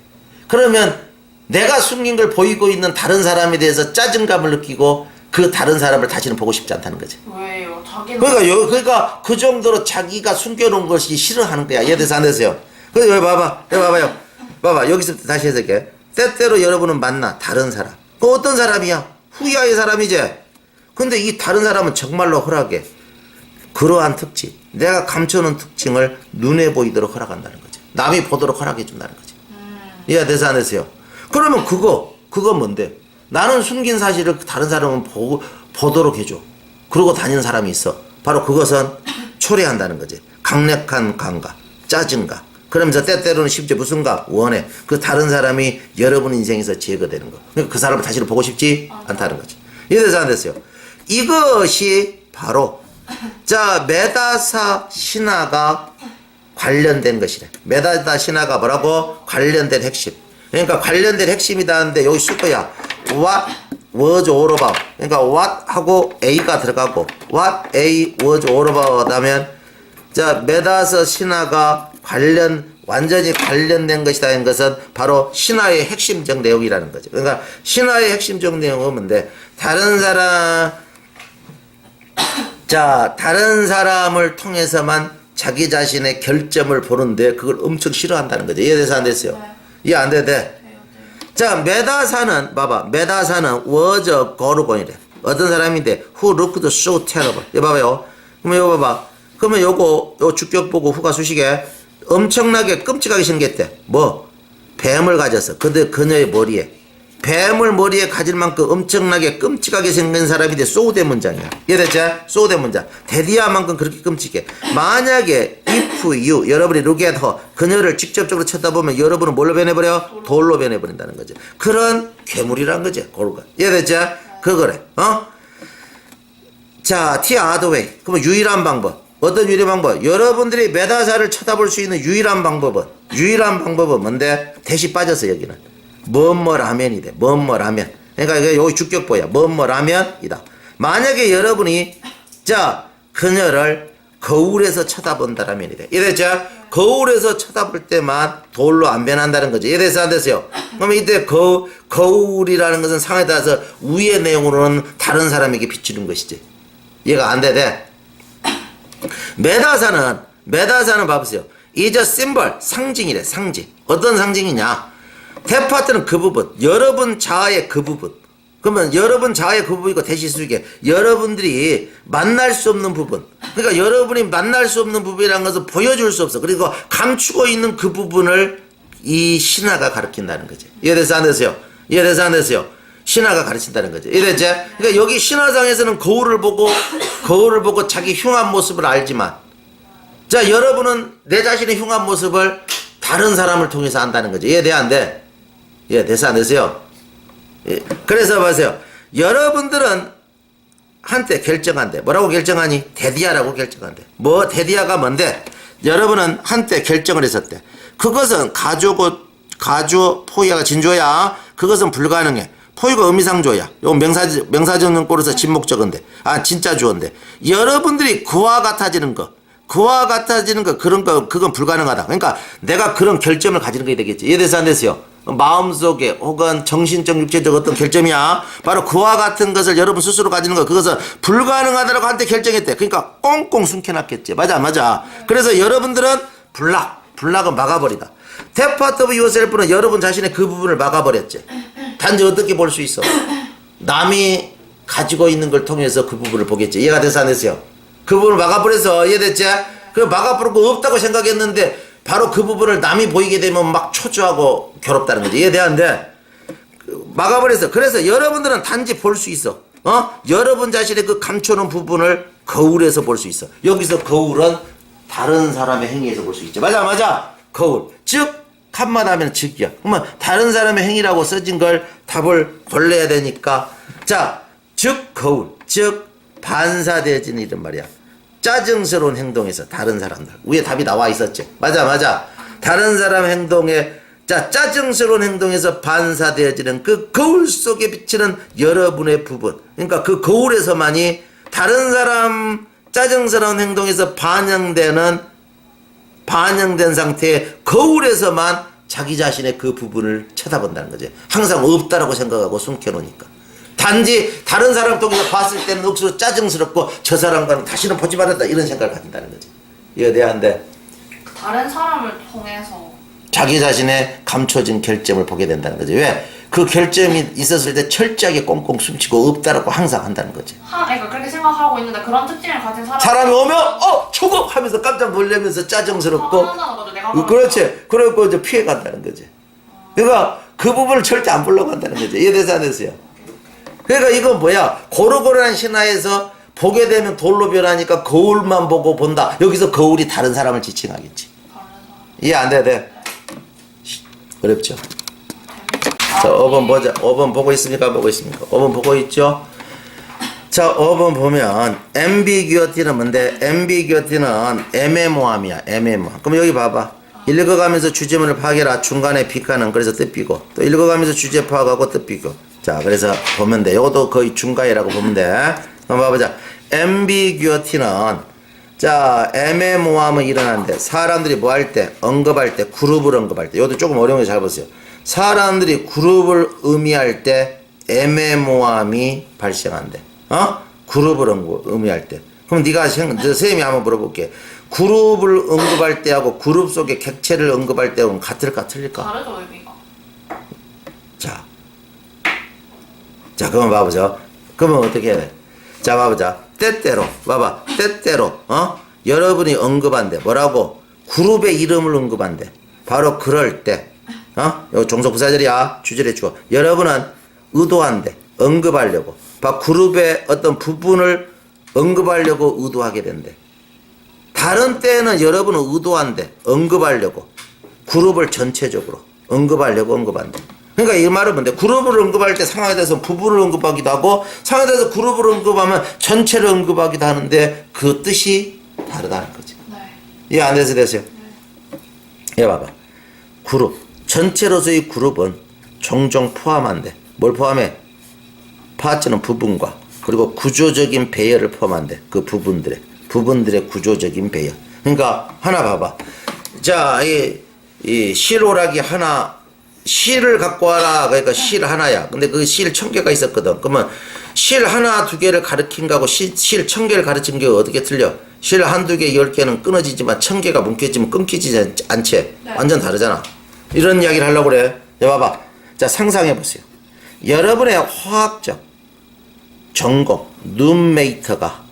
그러면 내가 숨긴 걸 보이고 있는 다른 사람에 대해서 짜증감을 느끼고 그 다른 사람을 다시는 보고 싶지 않다는 거지. 왜요? 자기는. 그러니까 그 정도로 자기가 숨겨놓은 것이 싫어하는 거야. 이해돼서 안 되세요? 그래서 여기 봐봐요. 봐봐. 여기서 다시 해석해. 때때로 여러분은 만나 다른 사람. 그 어떤 사람이야? 후야의 사람이지. 근데 이 다른 사람은 정말로 허락해. 그러한 특징, 내가 감춰놓은 특징을 눈에 보이도록 허락한다는 거지. 남이 보도록 허락해준다는 거지. 이해돼서 안 되세요? 그러면 그거 뭔데? 나는 숨긴 사실을 다른 사람은 보도록 해줘. 그러고 다니는 사람이 있어. 바로 그것은 초래한다는 거지. 강력한 감각, 짜증감, 그러면서 때때로는 심지어 무슨 감? 원해. 그 다른 사람이 여러분 인생에서 제거되는 거. 그러니까 그 사람을 다시는 보고 싶지 않다는 거죠. 이래서 안 됐어요. 이것이 바로 자 메다사 신화가 관련된 것이래. 메다사 신화가 뭐라고? 관련된 핵심. 그러니까 관련된 핵심이다는데 여기 쓸 거야. What was all about. 그러니까 what 하고 A가 들어가고 what A was all about 하면 자 메다사 신화가 완전히 관련된 것이다 하는 것은 바로 신화의 핵심적 내용이라는 거죠. 그러니까 신화의 핵심적 내용은 뭔데? 다른 사람을 통해서만 자기 자신의 결점을 보는데 그걸 엄청 싫어한다는 거죠. 이해돼서 안 됐어요? 네. 이해 안 돼? 자, 메다사는 봐봐. 메다사는 was a gorgon이래. 어떤 사람인데 who looked so terrible. 이거 봐봐요. 그러면 이거 봐봐. 그러면 요 주격 보고 후가 수식에 엄청나게 끔찍하게 생겼대. 뭐? 뱀을 가졌어. 그녀의 머리에. 뱀을 머리에 가질 만큼 엄청나게 끔찍하게 생긴 사람인데 소우대 문장이야. 이해됐지? 소우대 문장. 데디아만큼 그렇게 끔찍해. 만약에 if you 여러분이 look at her 그녀를 직접적으로 쳐다보면 여러분은 뭘로 변해버려? 돌로 변해버린다는 거죠. 그런 괴물이란 거지. 골가. 이해됐지? 그거래. 자, T other way. 그러면 유일한 방법. 어떤 유일한 방법? 여러분들이 메다사를 쳐다볼 수 있는 유일한 방법은 뭔데? 대시 빠졌어 여기는. 뭐뭐라면이 돼. 뭐뭐라면. 그러니까 여기 주격보야. 뭐뭐라면이다. 만약에 여러분이 그녀를 거울에서 쳐다본다라면 이래. 이래죠? 거울에서 쳐다볼 때만 돌로 안 변한다는 거죠. 이래서 안 됐어요. 그러면 이때 거울이라는 것은 상에 따라서 위의 내용으로는 다른 사람에게 비추는 것이지. 이해가 안 돼. 메다사는 봐보세요. is a symbol, 상징이래. 상징. 어떤 상징이냐? 대파트는 그 부분, 여러분 자아의 그 부분. 그러면 여러분 자아의 그 부분이고 대시 수익에 여러분들이 만날 수 없는 부분. 그러니까 여러분이 만날 수 없는 부분이라는 것은 보여줄 수 없어. 그리고 감추고 있는 그 부분을 이 신화가 가르친다는 거지. 이해돼서 안 됐어요? 신화가 가르친다는 거죠. 이해됐지? 그러니까 여기 신화상에서는 거울을 보고 자기 흉한 모습을 알지만 여러분은 내 자신의 흉한 모습을 다른 사람을 통해서 안다는 거죠. 이해돼 안 돼? 이해돼서 안 됐어요? 그래서 보세요. 여러분들은 한때 결정한대. 뭐라고 결정하니? 데디아라고 결정한대. 데디아가 뭔데? 여러분은 한때 결정을 했었대. 그것은 가주 포이아가 진조야. 그것은 불가능해. 포유가 의미상조야. 요 명사전은 꼬려서 진목적인데. 진짜 주어인데. 여러분들이 그와 같아지는 거, 그건 불가능하다. 그러니까 내가 그런 결점을 가지는 게 되겠지. 이해돼서 안 됐어요? 마음속에 혹은 정신적, 육체적 어떤 결점이야. 바로 그와 같은 것을 여러분 스스로 가지는 거, 그것은 불가능하다라고 한때 결정했대. 그러니까 꽁꽁 숨겨놨겠지. 맞아. 그래서 여러분들은 블락은 막아버리다. Depart of yourself는 여러분 자신의 그 부분을 막아버렸지. 단지 어떻게 볼 수 있어? 남이 가지고 있는 걸 통해서 그 부분을 보겠지. 이해가 돼서 안 됐어요? 그 부분을 막아버려서 이해됐지? 그 막아버리고 없다고 생각했는데 바로 그 부분을 남이 보이게 되면 막 초조하고 괴롭다는 거지. 이해돼 안 돼? 막아버려서. 그래서 여러분들은 단지 볼 수 있어. 여러분 자신의 그 감춰놓은 부분을 거울에서 볼 수 있어. 여기서 거울은 다른 사람의 행위에서 볼 수 있지. 맞아. 거울. 즉 한마디하면 즉이야. 그러면 다른 사람의 행위라고 써진 걸 답을 골라야 되니까 즉 거울. 즉 반사되어지는 이런 말이야. 짜증스러운 행동에서 다른 사람들. 위에 답이 나와 있었지. 맞아. 다른 사람 행동에 짜증스러운 행동에서 반사되어지는 그 거울 속에 비치는 여러분의 부분. 그러니까 그 거울에서만이 다른 사람 짜증스러운 행동에서 반영된 상태의 거울에서만 자기 자신의 그 부분을 쳐다본다는 거지. 항상 없다라고 생각하고 숨겨놓으니까. 단지 다른 사람 통해서 봤을 때는 억수로 짜증스럽고 저 사람과는 다시는 보지 말았다 이런 생각을 가진다는 거지. 이해돼 안 돼? 다른 사람을 통해서 자기 자신의 감춰진 결점을 보게 된다는 거지. 왜? 그 결점이 있었을 때 철저하게 꽁꽁 숨기고 없다라고 항상 한다는 거지. 그러니까 그렇게 생각하고 있는데 그런 특징을 가진 사람이 오면 저거 하면서 깜짝 놀라면서 짜증스럽고 그렇지. 그러고 이제 피해 간다는 거지. 그러니까 그 부분을 절대 안 보려고 한다는 거지. 이해돼서 안 됐어요? 그러니까 이건 뭐야? 고루고루한 신화에서 보게 되면 돌로 변하니까 거울만 보고 본다. 여기서 거울이 다른 사람을 지칭하겠지. 이해 안 돼? 돼? 어렵죠? 자, 5번 보자. 5번 보고 있습니까? 보고 있습니까? 5번 보고 있죠? 자, 5번 보면 ambiguity는 뭔데? ambiguity는 애매모함이야. 애매모함. 그럼 여기 봐봐. 읽어가면서 주제문을 파악해라. 중간에 빗가는 그래서 뜻비고 또 읽어가면서 주제 파악하고 뜻비고. 자, 그래서 보면 돼. 요것도 거의 중간이라고 보면 돼. 한번 봐보자. ambiguity는 자, 애매모함은 일어나는데 사람들이 뭐 할 때? 언급할 때, 그룹을 언급할 때. 이것도 조금 어려운 거 잘 보세요. 사람들이 그룹을 의미할 때 애매모함이 발생한대. 그룹을 의미할 때. 그럼 네가 선생님이 한번 물어볼게. 그룹을 언급할 때하고 그룹 속의 객체를 언급할 때하고는 같을까 틀릴까? 다르죠 의미가. 자, 그러면 봐보자. 그러면 어떻게 해야 돼? 자, 봐보자. 때때로, 봐봐. 때때로, 여러분이 언급한대. 뭐라고? 그룹의 이름을 언급한대. 바로 그럴 때, 요 종속부사절이야. 주절에 주어. 여러분은 의도한대. 언급하려고. 그룹의 어떤 부분을 언급하려고 의도하게 된대. 다른 때는 여러분은 의도한대. 언급하려고. 그룹을 전체적으로 언급하려고 언급한대. 그러니까 이 말은 뭔데? 그룹을 언급할 때 상황에 대해서 부분을 언급하기도 하고 상황에 대해서 그룹을 언급하면 전체를 언급하기도 하는데 그 뜻이 다르다는 거지. 네. 이해 안 돼서 됐어요? 네. 예, 봐봐. 그룹. 전체로서의 그룹은 종종 포함한대. 뭘 포함해? 파트는 부분과 그리고 구조적인 배열을 포함한대. 그 부분들의 구조적인 배열. 그러니까 하나 봐봐. 자, 이 실오락이 하나 실을 갖고 와라. 그러니까 실 하나야. 근데 그 실 1000개가 있었거든. 그러면 실 하나, 두 개를 가르친 거하고 실 1000개를 가르친 게 어떻게 틀려? 실 한두 개, 10개는 끊어지지만 1000개가 뭉개지면 끊기지 않지? 네. 완전 다르잖아. 이런 이야기를 하려고 그래. 자, 봐봐. 자, 상상해 보세요. 여러분의 화학적 전공, 룸메이터가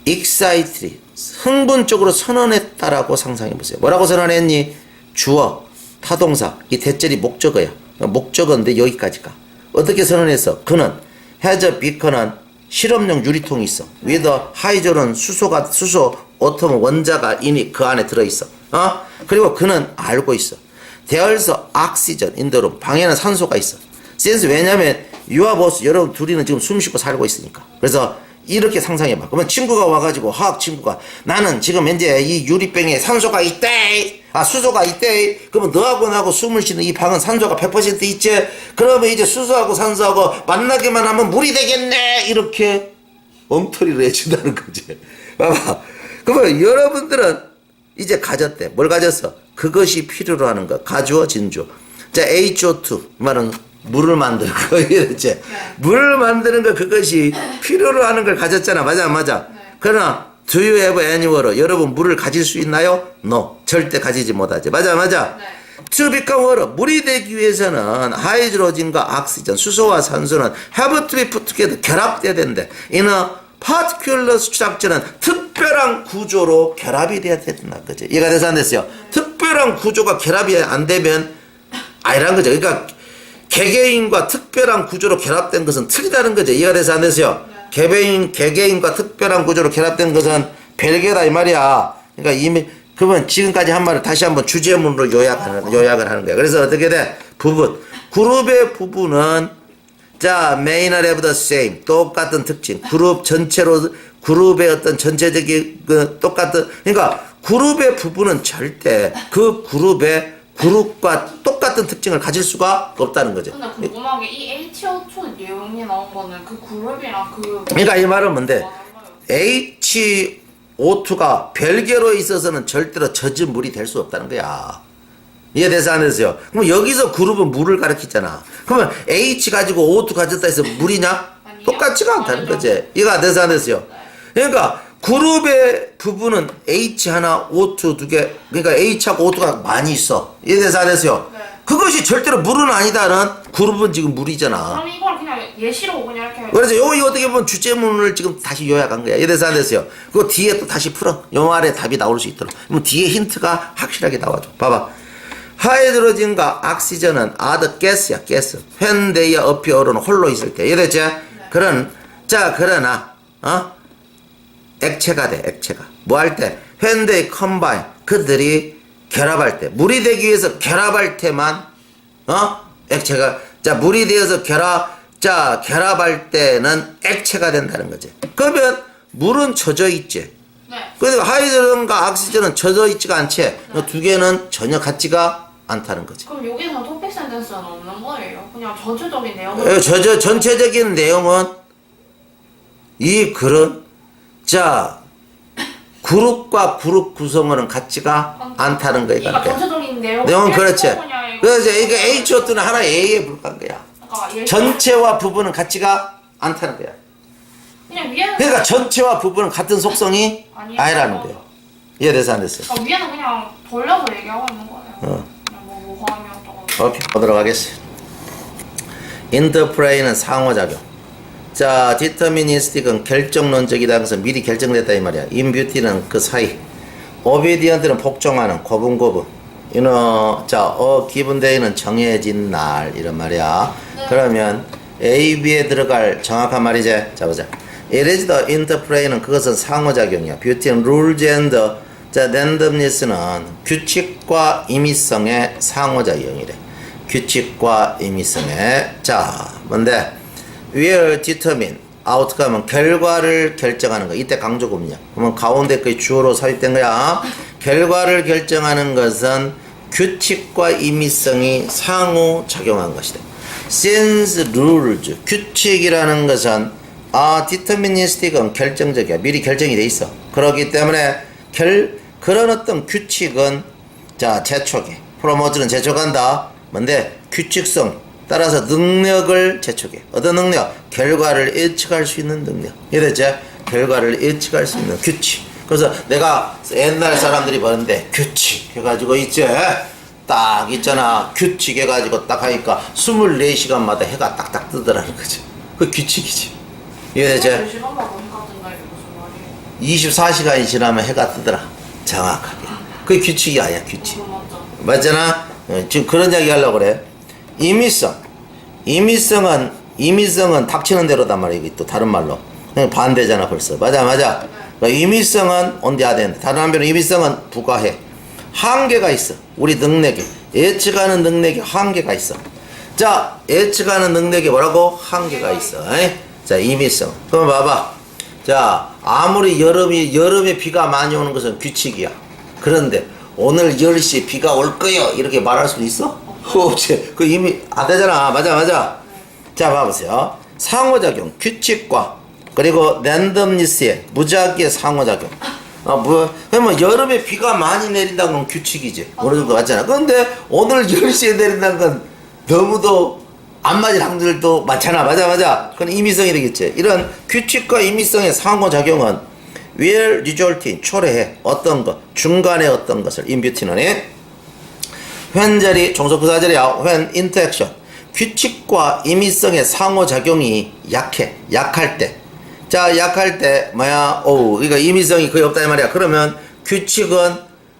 excitedly, 흥분적으로 선언했다라고 상상해 보세요. 뭐라고 선언했니? 주어, 타동사, 이 대절이 목적어야. 목적어인데 여기까지가. 어떻게 선언했어? 그는 has beacon은 실험용 유리통이 있어. 위에다 하이졸은 수소, 오톰은 원자가 이니 그 안에 들어있어. 그리고 그는 알고 있어. There's oxygen in the room. 방에는 산소가 있어. Since 왜냐면 유아 보스 여러분 둘이는 지금 숨 쉬고 살고 있으니까. 그래서 이렇게 상상해봐. 그러면 친구가 와가지고 화학 친구가 나는 지금 현재 이 유리병에 산소가 있대. 수소가 있대. 그러면 너하고 나하고 숨을 쉬는 이 방은 산소가 100% 있지. 그러면 이제 수소하고 산소하고 만나기만 하면 물이 되겠네. 이렇게 엉터리를 해준다는 거지. 봐봐. 그러면 여러분들은 이제 가졌대. 뭘 가졌어? 그것이 필요로 하는 거. 가주어 진주어. 자, HO2 말은 물을 만드는 거. 이랬지. 물을 만드는 거 그것이 필요로 하는 걸 가졌잖아. 맞아, 맞아. 네. 그러나 do you have any water? 여러분 물을 가질 수 있나요? No. 절대 가지지 못하지. 맞아, 맞아. 네. To become water. 물이 되기 위해서는 하이드로진과 옥시전, 수소와 산소는 have to be put together. 결합돼야 된대. in a particular structure는 특별한 구조로 결합이 돼야 된다. 그지? 이해가 돼서 안 됐어요? 특별한 구조가 결합이 안 되면 아니란 거죠. 그러니까 개개인과 특별한 구조로 결합된 것은 틀리다는 거죠. 이해가 돼서 안 됐어요? 개개인과 특별한 구조로 결합된 것은 별개다 이 말이야. 그러니까 이미 그러면 지금까지 한 말을 다시 한번 주제문으로 요약을 하는 거야. 그래서 어떻게 돼? 부분. 그룹의 부분은 자, may not have the same. 똑같은 특징. 그룹 전체로 그룹의 어떤 전체적인 그 똑같은 그러니까 그룹의 부분은 절대 그 그룹과 똑같은 특징을 가질 수가 없다는 거죠. 근데 궁금한 게 이 HO2 내용이 나온 거는 그 그룹이랑 그러니까 이 말은 뭔데? HO2가 별개로 있어서는 절대로 젖은 물이 될 수 없다는 거야. 이해돼서 안 됐어요? 그럼 여기서 그룹은 물을 가리키잖아. 그러면 H 가지고 O2 가졌다 해서 물이냐? 아니요. 똑같지가 않다는 아니죠. 거지. 이해가 돼서 안 됐어요? 그러니까 그룹의 부분은 H 하나, O2 두 개, 그러니까 H하고 O2가 많이 있어. 이해돼서 안 됐어요? 네. 그것이 절대로 물은 아니다는 그룹은 지금 물이잖아. 그럼 이걸 그냥 예시로 그냥 이렇게 그래서 이거 어떻게 보면 주제문을 지금 다시 요약한 거야. 이래서 안 됐어요. 그거 뒤에 또 다시 풀어. 요 말에 답이 나올 수 있도록. 그럼 뒤에 힌트가 확실하게 나와줘. 봐봐. 하이드로진과 옥시전은 are the gas야, 가스. when they appear는 홀로 있을 때. 이해됐지? 그러나, 액체가 돼, 액체가. 뭐 할 때? when they combine. 그들이 결합할 때, 물이 되기 위해서 결합할 때만 액체가, 자, 물이 되어서 결합할 때는 액체가 된다는 거지. 그러면 물은 젖어 있지. 네. 근데 하이드로전과 악시전은 젖어 있지가 않지. 두 개는 전혀 같지가 않다는 거지. 그럼 여기서 토픽 센텐스는 없는 거예요? 그냥 전체적인 내용을. 전체적인 내용은 이 글은, 자, 그룹과 그룹 구성원은 같지가 않다는 거야. 그러니까 전체적인 내용은 그렇지. 그냥 그래서 이게 H.O.는 하나의 A에 불과한 거야. 그러니까 전체와 부분은 같지가 않다는 거야. 그냥 위에는 그러니까 전체와 부분은 같은 속성이 아니라는 거야. 이해돼서 안 됐어? 그러니까 위에는 그냥 돌려서 얘기하고 있는 거예요. 그냥 뭐 화음이 어쩌고. 오케이, 보도록 하겠습니다. 인터플레이는 상호작용. 자, 디터미니스틱은 결정론적이다. 그래서 미리 결정됐다 이 말이야. 인뷰티는 그 사이. 오비디언트는 복종하는 고분고분. 자, 기분 데이는 정해진 날 이런 말이야. 네. 그러면 A, B에 들어갈 정확한 말이지. 자, 보자. It is the interplay는 그것은 상호작용이야. 뷰티는 rules and 자, randomness는 규칙과 임의성의 상호작용이래. 규칙과 임의성의, 자, 뭔데? will determine outcome은 결과를 결정하는 거. 이때 강조급이야. 그러면 가운데 그 주어로 삽입된 거야. 결과를 결정하는 것은 규칙과 임의성이 상호작용한 것이다. since rules 규칙이라는 것은 deterministic은 결정적이야. 미리 결정이 돼 있어. 그렇기 때문에 그런 어떤 규칙은, 자, 재촉해. 프로모트는 재촉한다. 뭔데? 규칙성. 따라서 능력을 재촉해. 어떤 능력? 결과를 예측할 수 있는 능력. 이해됐지? 결과를 예측할 수 있는 규칙. 그래서 내가 옛날 사람들이 보는데 규칙 해가지고 있지? 딱 있잖아. 규칙 해가지고 딱 하니까 24시간마다 해가 딱딱 뜨더라는 거지. 그 규칙이지. 이해됐지? 24시간마다 해가 뜬다 이게 무슨 말이에요? 24시간이 지나면 해가 뜨더라. 정확하게. 그게 규칙이 아니야, 규칙. 맞죠. 맞잖아? 지금 그런 이야기 하려고 그래. 임의성은 닥치는 대로단 말이야. 이게 또 다른 말로. 그냥 반대잖아, 벌써. 맞아. 그러니까 임의성은 온디하된. 다른 한편으로 임의성은 부가해. 한계가 있어. 우리 능력에. 예측하는 능력에 한계가 있어. 자, 예측하는 능력에 뭐라고? 한계가 있어. 자, 임의성. 그럼 봐봐. 자, 아무리 여름에 비가 많이 오는 것은 규칙이야. 그런데 오늘 10시 비가 올 거요. 이렇게 말할 수 있어? 없지. 그 이미 안 되잖아. 맞아. 자, 봐보세요. 상호작용, 규칙과 그리고 랜덤니스의 무작위의 상호작용. 그러면 여름에 비가 많이 내린다는 건 규칙이지. 어느 정도 맞잖아. 그런데 오늘 10시에 내린다는 건 너무도 안 맞을 항들도 많잖아. 맞아. 그건 임의성이 되겠지. 이런 규칙과 임의성의 상호작용은 will result in 초래해. 어떤 것, 중간에 어떤 것을 인뷰티너니 when 종속부사절이야. when interaction 규칙과 임의성의 상호작용이 약할 때. 자, 약할 때 뭐야? 그러니까 임의성이 거의 없다 이 말이야. 그러면 규칙은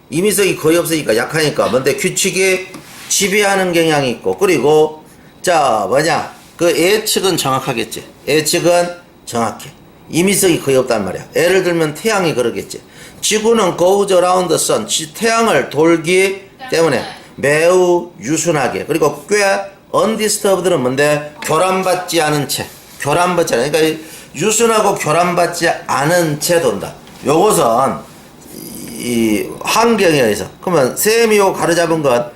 임의성이 거의 없으니까 약하니까 뭔데? 규칙이 지배하는 경향이 있고, 그리고 자, 그 예측은 정확하겠지. 예측은 정확해. 임의성이 거의 없단 말이야. 예를 들면 태양이 그러겠지. 지구는 goes around the sun. 태양을 돌기 때문에 매우 유순하게, 그리고 꽤 undisturbed는 뭔데? 교란받지 않은 채. 그러니까 유순하고 교란받지 않은 채 돈다. 요것은 이 환경에 의해서. 그러면 쌤이 요 가르잡은 건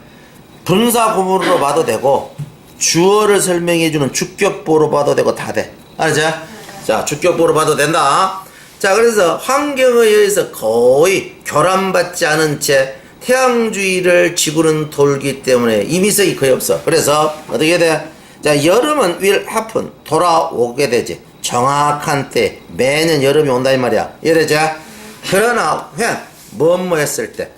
분사 구문으로 봐도 되고 주어를 설명해주는 주격보로 봐도 되고 다 돼. 알았지? 자, 주격보로 봐도 된다. 자, 그래서 환경에 의해서 거의 교란받지 않은 채 태양주위를 지구는 돌기 때문에 임의성이 거의 없어. 그래서 어떻게 돼? 자, 여름은 will happen. 돌아오게 되지. 정확한 때. 매년 여름이 온다 이 말이야. 이해되지? 그러나 when 했을 때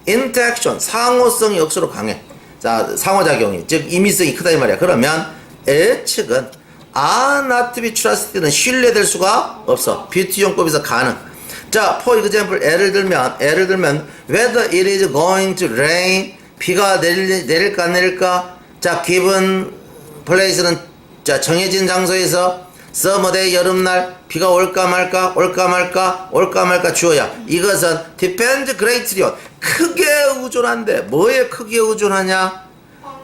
interaction 상호성이 억수로 강해. 자, 상호작용이, 즉 임의성이 크다 이 말이야. 그러면 예측은 not to be trusted는 신뢰될 수가 없어. 뷰티용법에서 가능. 자, for example 예를 들면 whether it is going to rain 비가 내릴까 안 내릴까. 자, given place는 자 정해진 장소에서 summer day 여름날 비가 올까 말까 주어야. 이것은 depends greatly on 크게 의존한데 뭐에 크게 의존하냐?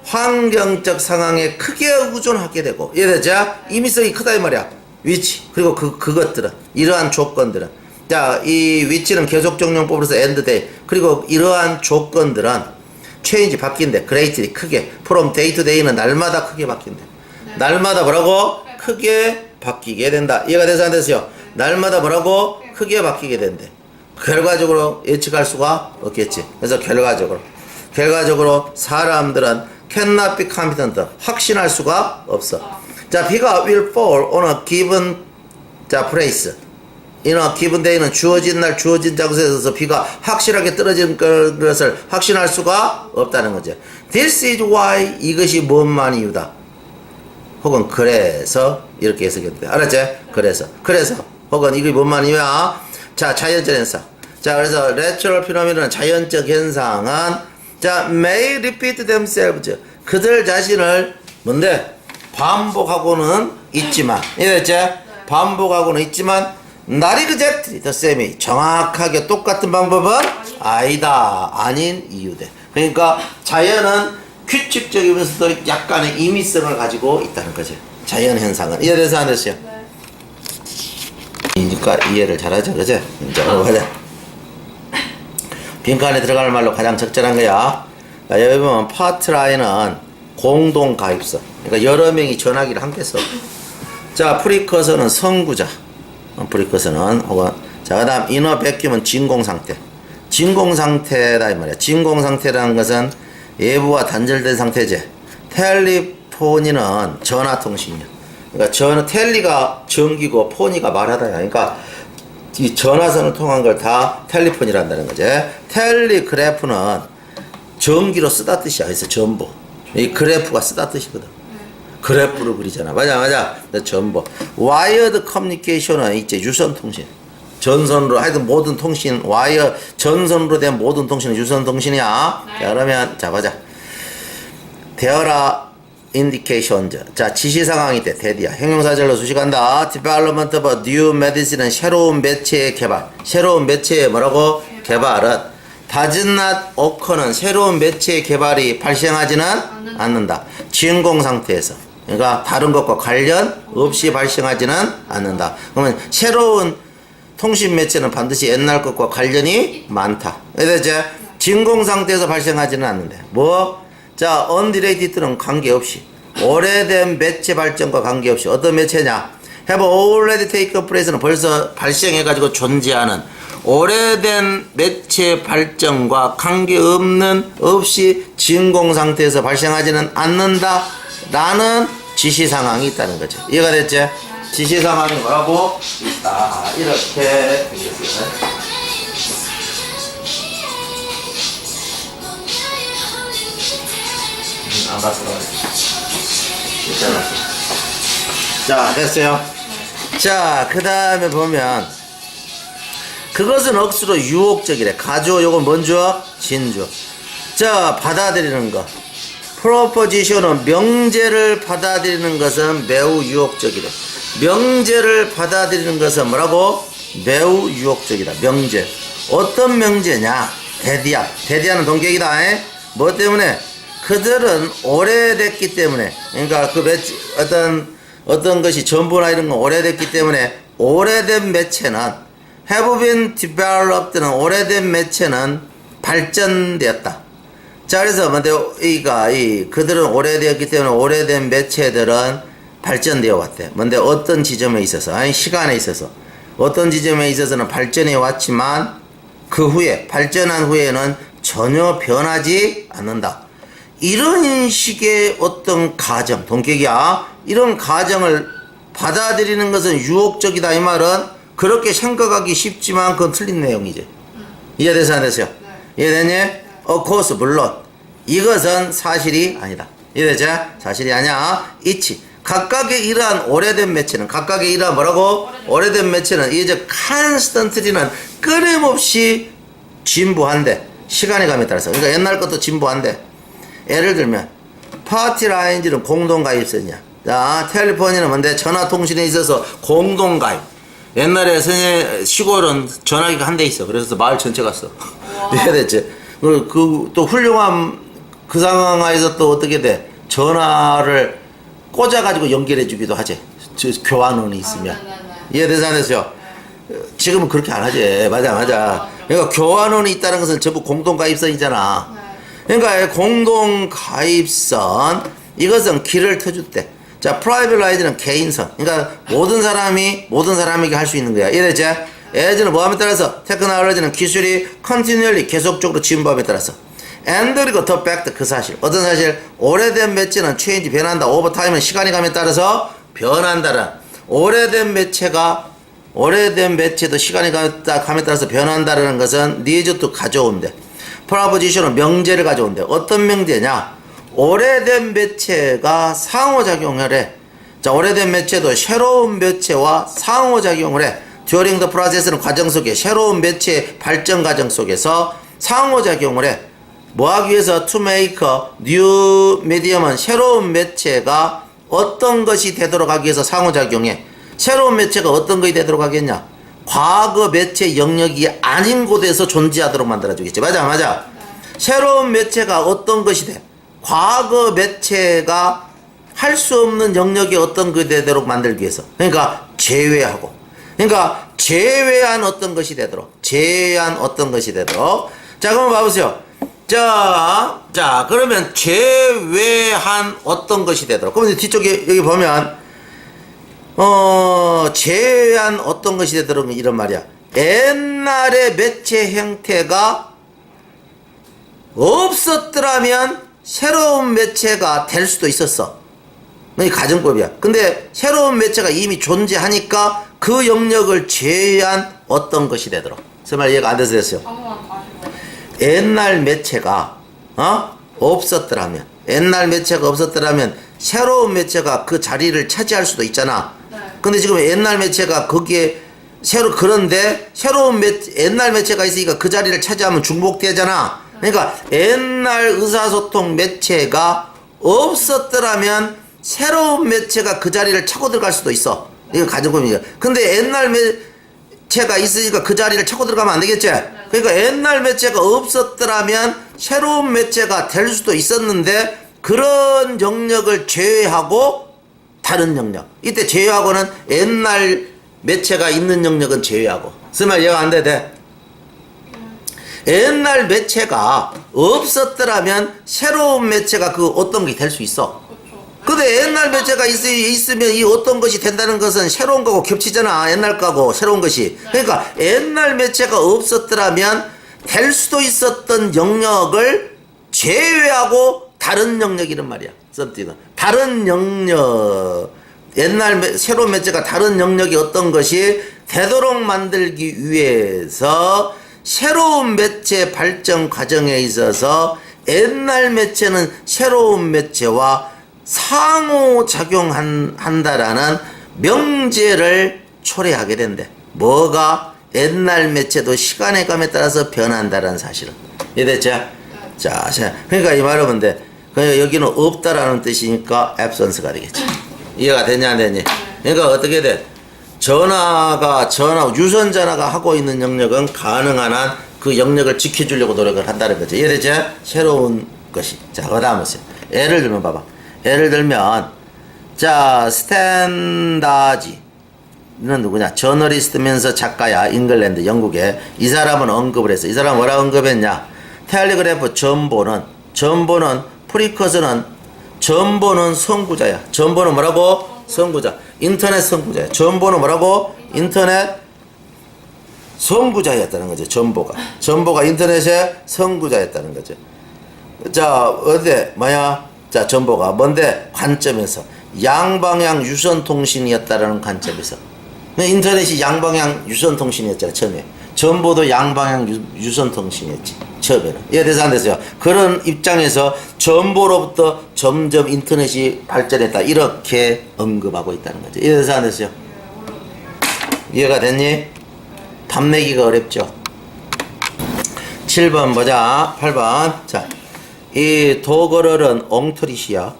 환경적 상황에 크게 의존하게 되고 이래자 임의성이 크다 이 말이야. 위치 그리고 그것들은 이러한 조건들은 자 이 위치는 계속 정용법으로서 and day 그리고 이러한 조건들은 change 바뀐대 greatly 크게 from day to day는 날마다 크게 바뀐대. 날마다 뭐라고? 크게 바뀌게 된다. 이해가 돼서 안 됐어요? 날마다 뭐라고? 크게 바뀌게 된대. 결과적으로 예측할 수가 없겠지. 그래서 결과적으로 사람들은 cannot be confident 확신할 수가 없어. 자, 비가 will fall on a given 자 place. in a given day는 주어진 날 주어진 장소에서 비가 확실하게 떨어진 것을 확신할 수가 없다는 거죠. This is why 이것이 뭔만 이유다. 혹은 그래서 이렇게 해석했대. 알았지? 그래서 혹은 이게 뭔만 이유야. 자, 자연적 현상. 자, 그래서 natural phenomenon은 자연적 현상은 자, may repeat themselves. 그들 자신을 뭔데? 반복하고는 있지만. 이해됐지? 반복하고는 있지만 not exactly the same. 정확하게 똑같은 방법은 아니다. 아닌 이유대. 그러니까 자연은 규칙적이면서도 약간의 임의성을 가지고 있다는 거지. 자연 현상은. 이해돼서 안 됐어요? 네. 그러니까 이해를 잘하죠. 그죠? 이제 가자. 빈칸에 들어갈 말로 가장 적절한 거야. 자, 여기 보면 파트라인은 공동 가입서. 그러니까 여러 명이 전화기를 함께 써. 자, 프리커서는 선구자. 프리커서는 혹은 자, 그다음 이너 백큐면 진공 상태. 진공 상태다 이 말이야. 진공 상태라는 것은 외부와 단절된 상태지. 텔리포니는 전화 통신이야. 그러니까 텔리가 전기고 포니가 말하다야. 그러니까 이 전화선을 통한 걸 다 텔리폰이란다는 거지. 텔리그래프는 전기로 쓰다 뜻이야. 그래서 전부. 이 그래프가 쓰다 뜻이거든. 그래프를 그리잖아. 맞아. 전부. 와이어드 커뮤니케이션은 이제 유선 통신. 전선으로 하여튼 모든 통신 와이어 전선으로 된 모든 통신은 유선 통신이야. 네. 자, 그러면 자 보자. There indications. 자, 지시 상황이 돼. 대디야. 형용사절로 수식한다. Development of new medicine은 새로운 매체의 개발. 새로운 매체의 뭐라고? 개발은 does not occur는 새로운 매체의 개발이 발생하지는 않는다. 진공 상태에서. 그러니까 다른 것과 관련 없이 발생하지는 않는다. 그러면 새로운 통신 매체는 반드시 옛날 것과 관련이 많다. 그래서 진공 상태에서 발생하지는 않는데 뭐? 자, unrelated는 관계없이 오래된 매체 발전과 관계없이 어떤 매체냐? have already taken place는 벌써 발생해가지고 존재하는 오래된 매체 발전과 관계없는 없이 진공 상태에서 발생하지는 않는다 라는 지시 상황이 있다는 거죠. 이해가 됐지? 지시 상황이 뭐라고? 있다. 이렇게 되겠어요. 안 봤어. 자, 됐어요. 자, 그 다음에 보면 그것은 억수로 유혹적이래. 가주어 요건 뭔 주어? 진주어. 자, 받아들이는 거. 프로포지션은 명제를 받아들이는 것은 매우 유혹적이래. 명제를 받아들이는 것은 뭐라고? 매우 유혹적이다. 명제. 어떤 명제냐? 대디야. 대디야는 동격이다. 에? 뭐 때문에? 그들은 오래됐기 때문에. 그러니까 그 매체, 어떤 것이 전부나 이런 건 오래됐기 때문에 오래된 매체는 have been developed는 오래된 매체는 발전되었다. 자, 그래서 먼저 그들은 오래되었기 때문에 오래된 매체들은 발전되어 왔대. 뭔데 어떤 지점에 있어서 아니 시간에 있어서 어떤 지점에 있어서는 발전해 왔지만 그 후에 발전한 후에는 전혀 변하지 않는다. 이런 식의 어떤 가정, 동격이야. 이런 가정을 받아들이는 것은 유혹적이다 이 말은 그렇게 생각하기 쉽지만 그건 틀린 내용이지. 이해돼서 안 됐어요? 네. 이해됐니? Of course, 물론 이것은 사실이 아니다. 이해되죠? 사실이 아니야. 이치. 각각의 이러한 오래된 매체는 각각의 이러한 뭐라고? 오래된 매체는 이제 constantly는 끊임없이 진보한대. 시간이 감에 따라서. 그러니까 옛날 것도 진보한대. 예를 들면 파티 라인지는 공동가입서냐. 자, 텔레폰이는 뭔데? 전화통신에 있어서 공동가입. 옛날에 시골은 전화기가 한 대 있어. 그래서 마을 전체 갔어. 이해됐지? 또 훌륭한 그 상황에서 또 어떻게 돼? 전화를 꽂아가지고 연결해주기도 하지. 교환원이 있으면. 이해돼서 안 됐어요? 지금은 그렇게 안 하지. 맞아. 그러니까 교환원이 있다는 것은 전부 공동가입선이잖아. 그러니까 공동가입선, 이것은 길을 터줬대. 자, 프라이빗 라이즈는 개인선. 그러니까 모든 사람에게 할 수 있는 거야. 이해됐지? 에즈는 뭐함에 따라서, 테크놀로지는 기술이 컨티뉴얼리 계속적으로 진보함에 따라서. and 그리고 the fact 그 사실. 어떤 사실? 오래된 매체는 체인지 변한다. 오버 타임은 시간이 감에 따라서 변한다는. 오래된 매체도 시간이 감에 따라서 변한다는 것은 needs to 가져온대. 프라포지션은 명제를 가져온대. 어떤 명제냐? 오래된 매체가 상호작용을 해. 자, 오래된 매체도 새로운 매체와 상호작용을 해. during the process는 과정 속에, 새로운 매체 발전 과정 속에서 상호작용을 해. 뭐 하기 위해서? to make a new medium은 새로운 매체가 어떤 것이 되도록 하기 위해서 상호작용해. 새로운 매체가 어떤 것이 되도록 하겠냐? 과거 매체 영역이 아닌 곳에서 존재하도록 만들어주겠지. 맞아. 새로운 매체가 어떤 것이 돼? 과거 매체가 할 수 없는 영역이 어떤 것이 되도록 만들기 위해서. 그러니까 제외하고. 그러니까 제외한 어떤 것이 되도록. 자, 그럼 봐보세요. 자, 그러면 제외한 어떤 것이 되도록. 그러면 뒤쪽에 여기 보면 제외한 어떤 것이 되도록 이런 말이야. 옛날의 매체 형태가 없었더라면 새로운 매체가 될 수도 있었어. 이 가정법이야. 근데 새로운 매체가 이미 존재하니까 그 영역을 제외한 어떤 것이 되도록. 그 말 이해가 안 돼서 됐어요. 옛날 매체가 없었더라면, 새로운 매체가 그 자리를 차지할 수도 있잖아. 근데 지금 옛날 매체가 거기에 그런데 새로운 옛날 매체가 있으니까 그 자리를 차지하면 중복되잖아. 그러니까 옛날 의사소통 매체가 없었더라면 새로운 매체가 그 자리를 차고 들어갈 수도 있어. 이거 가정법이야. 근데 옛날 매체가 있으니까 그 자리를 차고 들어가면 안 되겠지? 그러니까 옛날 매체가 없었더라면 새로운 매체가 될 수도 있었는데 그런 영역을 제외하고 다른 영역. 이때 제외하고는 옛날 매체가 있는 영역은 제외하고. 쓰면 이해가 안 돼? 옛날 매체가 없었더라면 새로운 매체가 그 어떤 게 될 수 있어. 근데 옛날 매체가 있으면 이 어떤 것이 된다는 것은 새로운 거고 겹치잖아. 옛날 거고 새로운 것이. 그러니까 옛날 매체가 없었더라면 될 수도 있었던 영역을 제외하고 다른 영역이란 말이야. 썸띵은. 다른 영역. 새로운 매체가 다른 영역이 어떤 것이 되도록 만들기 위해서 새로운 매체 발전 과정에 있어서 옛날 매체는 새로운 매체와 상호작용한다라는 명제를 초래하게 된대. 뭐가? 옛날 매체도 시간의 감에 따라서 변한다라는 사실은. 이해됐죠? 자, 그러니까 이 말은 뭔데? 그러니까 여기는 없다라는 뜻이니까 absence가 되겠지. 이해가 되냐 안 되냐? 그러니까 어떻게 돼? 유선 전화가 하고 있는 영역은 가능한 한 그 영역을 지켜주려고 노력을 한다는 거죠. 이해되죠? 새로운 것이. 자, 그 다음에 예를 들면 봐봐. 예를 들면 자, 스탠다지는 누구냐? 저널리스트면서 작가야. 잉글랜드, 영국에. 이 사람은 언급을 했어. 이 사람은 뭐라 언급했냐? 텔레그래프 전보는 프리커스는 전보는 선구자야. 전보는 뭐라고? 선구자. 인터넷 선구자야. 전보는 뭐라고? 인터넷 선구자였다는 거죠. 전보가 인터넷의 선구자였다는 거죠. 자, 뭐야? 자, 전보가 뭔데? 관점에서 양방향 유선통신이었다라는 관점에서. 인터넷이 양방향 유선통신이었잖아, 처음에. 전보도 양방향 유선통신이었지, 처음에는. 이해돼서 안 됐어요? 그런 입장에서 전보로부터 점점 인터넷이 발전했다. 이렇게 언급하고 있다는 거죠. 이해돼서 안 됐어요? 이해가 됐니? 답 내기가 어렵죠? 7번 보자. 8번. 자, 이 도그럴은 엉터리시야.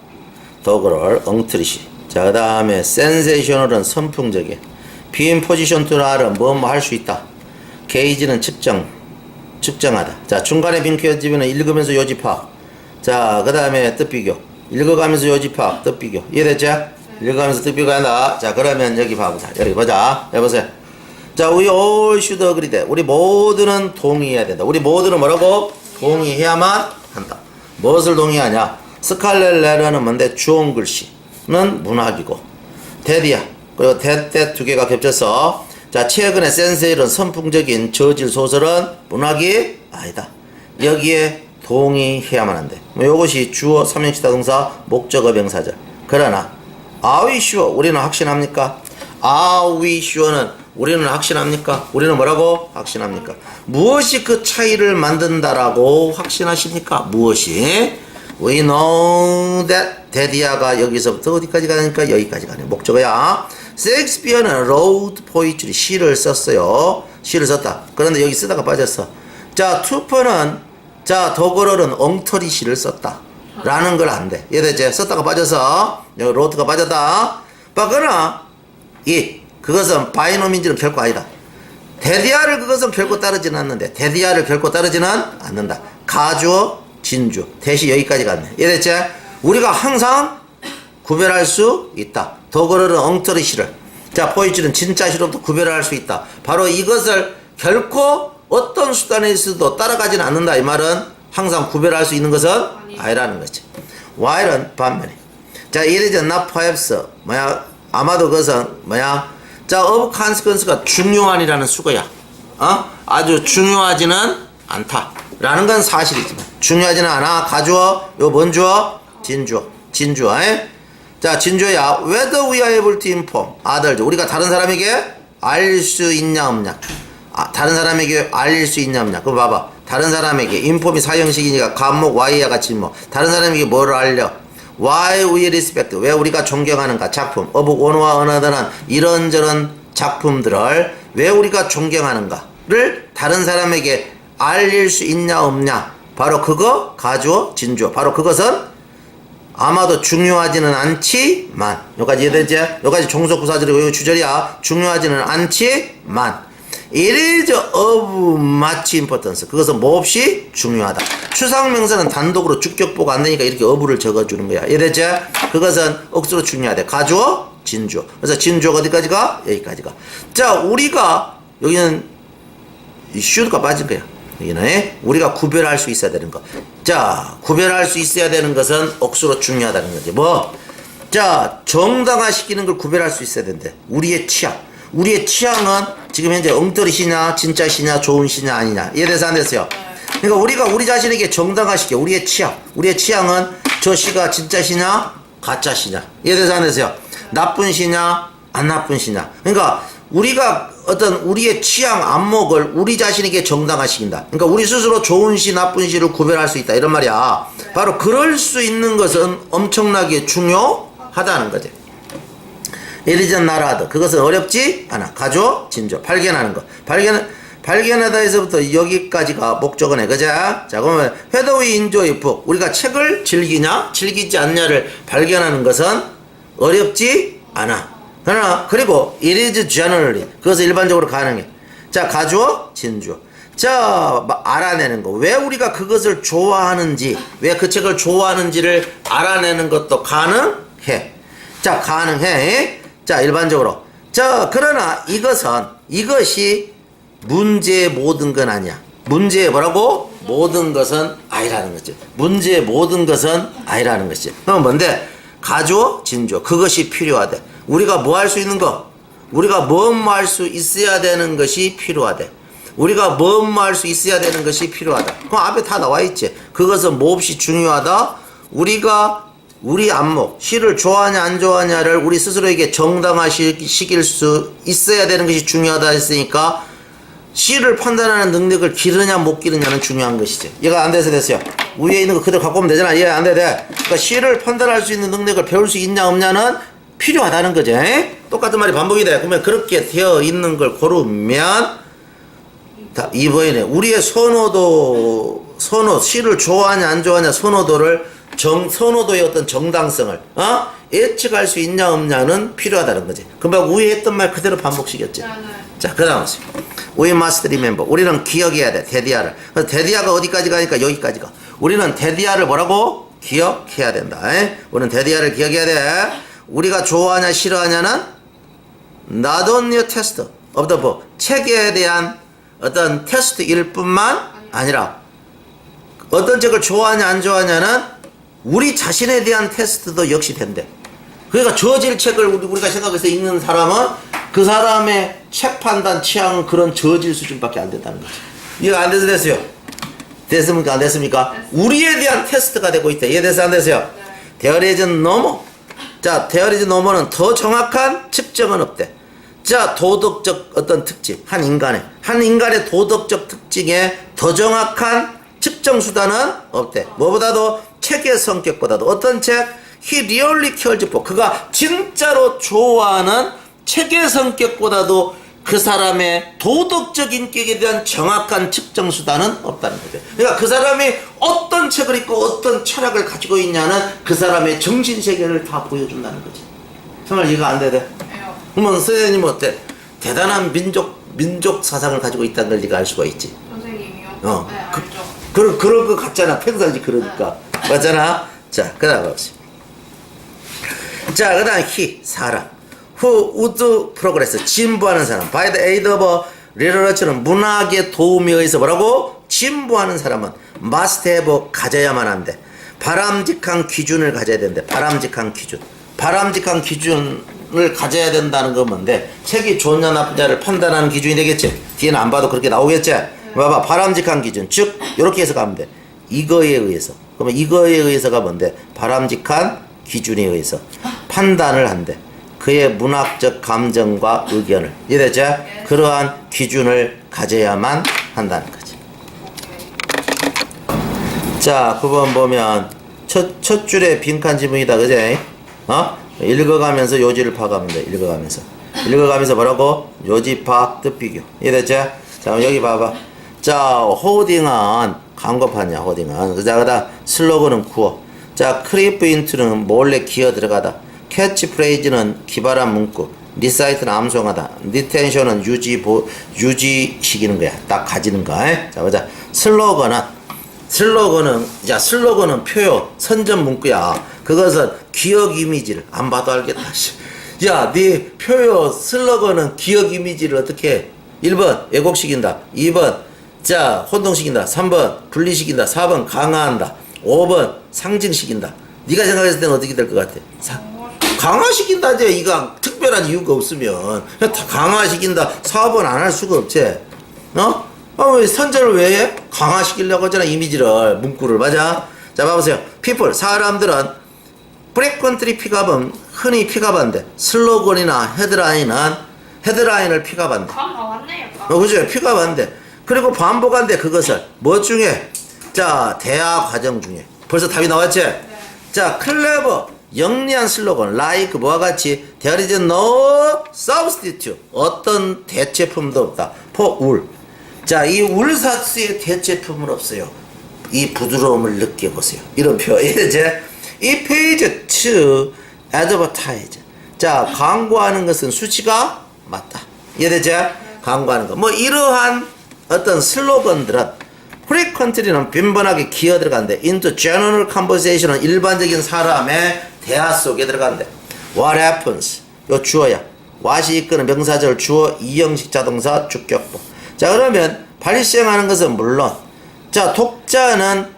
엉터리시. 자, 그 다음에 센세이셔널은 선풍적이야. 비인 포지션 투 알은 뭐 할 수 있다. 게이지는 측정. 측정하다. 자, 중간에 빈 켜지면 읽으면서 요집합. 자, 그 다음에 뜻비교. 읽어가면서 요집합, 뜻비교. 이해됐죠? 읽어가면서 뜻비교한다. 자, 그러면 여기 봐보자. 여기 보자. 해보세요. 자, we all should agree that. 우리 모두는 동의해야 된다. 우리 모두는 뭐라고? 동의해야만 한다. 무엇을 동의하냐? 스칼렛 레터는 뭔데? 주온 글씨는 문학이고, 데디야. 그리고 대 두 개가 겹쳐서, 자, 최근의 센세일은 선풍적인 저질 소설은 문학이 아니다. 여기에 동의해야만 한대. 뭐 요것이 주어, 삼형식 동사, 목적어, 명사절. 그러나 are we sure? 우리는 확신합니까? are we sure는 우리는 확신합니까? 우리는 뭐라고? 확신합니까? 무엇이 그 차이를 만든다라고 확신하십니까? 무엇이? We know that 데디아가 여기서부터 어디까지 가니까 여기까지 가네. 목적어야. 셰익스피어는 wrote poetry, 시를 썼어요. 시를 썼다. 그런데 여기 쓰다가 빠졌어. 자, 투퍼는, 자, 더거럴은 엉터리 시를 썼다. 라는 걸 안 돼. 이해되지? 썼다가 빠져서, 여기 wrote가 빠졌다. 그러나, 그것은 바이노민지는 결코 아니다. 데디아를 그것은 결코 따르지는 않는데, 데디아를 결코 따르지는 않는다. 가주어, 진주. 대시 여기까지 갔네. 이해됐지? 우리가 항상 구별할 수 있다. 더거럴은 엉터리 시를. 자, 포이치는 진짜 시로부터 구별할 수 있다. 바로 이것을 결코 어떤 수단에서도 따라가지는 않는다. 이 말은 항상 구별할 수 있는 것은 아니라는 거지. while은 반면에. 자, it is not perhaps. 뭐야? 아마도 그것은 뭐야? 자, of consequence가 중요한이라는 수거야. 아주 중요하지는 않다. 라는 건 사실이지만 중요하지는 않아. 가주어, 요 뭔 주어? 진주어. 진주어. 자, 진주어야. whether we are able to inform others. 우리가 다른 사람에게 알 수 있냐 없냐. 다른 사람에게 알릴 수 있냐 없냐. 그거 봐봐. 다른 사람에게 inform이 사형식이니까 감목 y야 같이 뭐. 다른 사람에게 뭐를 알려? why we respect. 왜 우리가 존경하는가. 작품. of one와 another는 이런저런 작품들을 왜 우리가 존경하는가를 다른 사람에게 알릴 수 있냐 없냐. 바로 그거 가주어 진주어. 바로 그것은 아마도 중요하지는 않지만. 여기까지 이해되지? 여기까지 종속부사절이고 주절이야. 중요하지는 않지만 it is of much importance. 그것은 몹시 중요하다. 추상명사는 단독으로 주격보가 안 되니까 이렇게 of를 적어주는 거야. 이해되지? 그것은 억수로 중요하대. 가주어 진주어. 그래서 진주어가 어디까지 가? 여기까지 가. 자, 우리가 여기는 should가 빠진 거야. 여기는 우리가 구별할 수 있어야 되는 거. 자, 구별할 수 있어야 되는 것은 억수로 중요하다는 거지. 뭐? 자, 정당화시키는 걸 구별할 수 있어야 된대. 우리의 취향. 우리의 취향은 지금 현재 엉터리 시냐, 진짜 시냐, 좋은 시냐, 아니냐. 이해돼서 안 됐어요? 그러니까 우리가 우리 자신에게 정당화시켜. 우리의 취향. 우리의 취향은 저 시가 진짜 시냐, 가짜 시냐. 이해돼서 안 됐어요? 나쁜 시냐, 안 나쁜 시냐. 그러니까 우리가 어떤 우리의 취향 안목을 우리 자신에게 정당화시킨다. 그러니까 우리 스스로 좋은 시, 나쁜 시를 구별할 수 있다. 이런 말이야. 바로 그럴 수 있는 것은 엄청나게 중요하다는 거지. 예리전 나라하드. 그것은 어렵지 않아. 가죠? 진조. 발견하는 거. 발견하다에서부터 여기까지가 목적어네. 그자? 자, 그러면 whether we enjoy book. 우리가 책을 즐기냐, 즐기지 않냐를 발견하는 것은 어렵지 않아. 그러나 그리고 it is generally. 그것은 일반적으로 가능해. 자, 가주어, 진주어. 자, 알아내는 거. 왜 우리가 그것을 좋아하는지, 왜 그 책을 좋아하는지를 알아내는 것도 가능해. 자, 가능해. 자, 일반적으로. 자, 그러나 이것이 문제의 모든 건 아니야. 문제의 뭐라고? 모든 것은 아니라는 거지. 문제의 모든 것은 아니라는 것이지. 그럼 뭔데? 가주어, 진주어. 그것이 필요하대. 우리가 뭐 할 수 있는 거? 우리가 뭐 할 수 있어야 되는 것이 필요하대. 우리가 뭐 할 수 있어야 되는 것이 필요하다. 그럼 앞에 다 나와 있지. 그것은 몹시 중요하다. 우리가 우리 안목, 시를 좋아하냐 안 좋아하냐를 우리 스스로에게 정당화시킬 수 있어야 되는 것이 중요하다 했으니까 시를 판단하는 능력을 기르냐 못 기르냐는 중요한 것이지. 얘가 안 돼서 됐어요. 위에 있는 거 그대로 갖고 오면 되잖아. 얘 안 돼. 그러니까 시를 판단할 수 있는 능력을 배울 수 있냐 없냐는 필요하다는 거지. 똑같은 말이 반복이 돼. 그러면 그렇게 되어 있는 걸 고르면 다 2번이네. 우리의 선호, 시를 좋아하냐 안 좋아하냐 선호도를 선호도의 어떤 정당성을 예측할 수 있냐 없냐는 필요하다는 거지. 금방 우에 했던 말 그대로 반복시켰지. 네. 자, 그 다음 We must remember. 우리는 기억해야 돼. 데디아를. 그래서 데디아가 어디까지 가니까 여기까지 가. 우리는 데디아를 뭐라고? 기억해야 된다. 우리는 데디아를 기억해야 돼. 우리가 좋아하냐 싫어하냐는 not only a test of the book. 책에 대한 어떤 테스트일 뿐만 아니라 어떤 책을 좋아하냐 안 좋아하냐는 우리 자신에 대한 테스트도 역시 된대. 그러니까 저질 책을 우리가 생각해서 읽는 사람은 그 사람의 책 판단 취향은 그런 저질 수준밖에 안 된다는 거지. 이거 안 돼서 됐어요? 됐습니까? 안 됐습니까? 우리에 대한 테스트가 되고 있다. 이해돼서 안 됐어요? There is no more. 자, there is no more는 더 정확한 측정은 없대. 자, 도덕적 어떤 특징, 한 인간의 도덕적 특징에 더 정확한 측정 수단은 없대. 뭐보다도 책의 성격보다도 어떤 책? He really cares for. 그가 진짜로 좋아하는 책의 성격보다도 그 사람의 도덕적 인격에 대한 정확한 측정 수단은 없다는 거죠. 그러니까 그 사람이 어떤 책을 읽고 어떤 철학을 가지고 있냐는 그 사람의 정신 세계를 다 보여준다는 거지. 정말 이해가 안 되대? 그러면 선생님은 어때? 대단한 민족 사상을 가지고 있다는 걸 네가 알 수가 있지. 선생님이요? 네, 알죠. 그럴 것 같잖아. 평상시 그러니까. 맞잖아? 자, 그 다음 봅시다. 자, 그 다음 he, 사람. who would progress, 진보하는 사람. by the aid of literature는 문학의 도움에 의해서 뭐라고? 진보하는 사람은 must have, 가져야만 한대. 바람직한 기준을 가져야 된대. 바람직한 기준을 가져야 된다는 건 뭔데? 책이 좋냐 나쁘냐를 판단하는 기준이 되겠지. 뒤에는 안 봐도 그렇게 나오겠지. 봐봐, 바람직한 기준, 즉 이렇게 해서 가면 돼. 이거에 의해서. 그러면 이거에 의해서가 뭔데? 바람직한 기준에 의해서 판단을 한대. 그의 문학적 감정과 의견을. 이해되죠? 그러한 기준을 가져야만 한다는 거지. 자, 9번 보면 첫 줄에 빈칸 지문이다. 그제? 읽어가면서 요지를 파가면 돼. 읽어가면서 뭐라고? 요지 파 뜻비교. 이해됐죠? 자, 여기 봐봐. 자, 호딩은 광고판이야. 호딩은. 자, 그다음 슬로건은 구어. 자, 크리프 인투는 몰래 기어 들어가다. 캐치프레이즈는 기발한 문구. 리사이트는 암송하다. 리텐션은 유지시키는 거야. 딱 가지는 거. 자, 보자. 슬로건은 표요. 선전 문구야. 그것은 기억 이미지를 안 봐도 알겠다. 야, 네 표요 슬로건은 기억 이미지를 어떻게 해? 1번 왜곡시킨다. 2번 자 혼동시킨다. 3번 분리시킨다. 4번 강화한다. 5번 상징시킨다. 네가 생각했을 때는 어떻게 될 것 같아? 강화시킨다지. 이거 특별한 이유가 없으면 그냥 다 강화시킨다. 4번 안 할 수가 없지. 왜 선전을 왜 해? 강화시키려고 하잖아. 이미지를, 문구를. 맞아? 자, 봐보세요. people, 사람들은 프리퀀트리 픽업은 흔히 픽업한대. 슬로건이나 헤드라인을 픽업한대. 맞네요. 그죠? 픽업한대. 그리고 반복한대. 그것을 뭐 중에? 자, 대화 과정 중에. 벌써 답이 나왔지? 네. 자, 클레버, 영리한 슬로건, like 뭐와 같이 there is no substitute. 어떤 대체품도 없다. for wool. 자, 이 울사스의 대체품은 없어요. 이 부드러움을 느껴보세요. 이런 표현. 이제 이 페이지 2 advertise. 자, 광고하는 것은 수치가 맞다. 이해되죠? 광고하는 거. 뭐 이러한 어떤 슬로건들은 frequently는 빈번하게 기어 들어간대. into general conversation은 일반적인 사람의 대화 속에 들어간대. what happens. 요 주어야. what이 이끄는 명사절 주어 이형식 자동사 주격보. 자, 그러면 발생하는 것은 물론 자, 독자는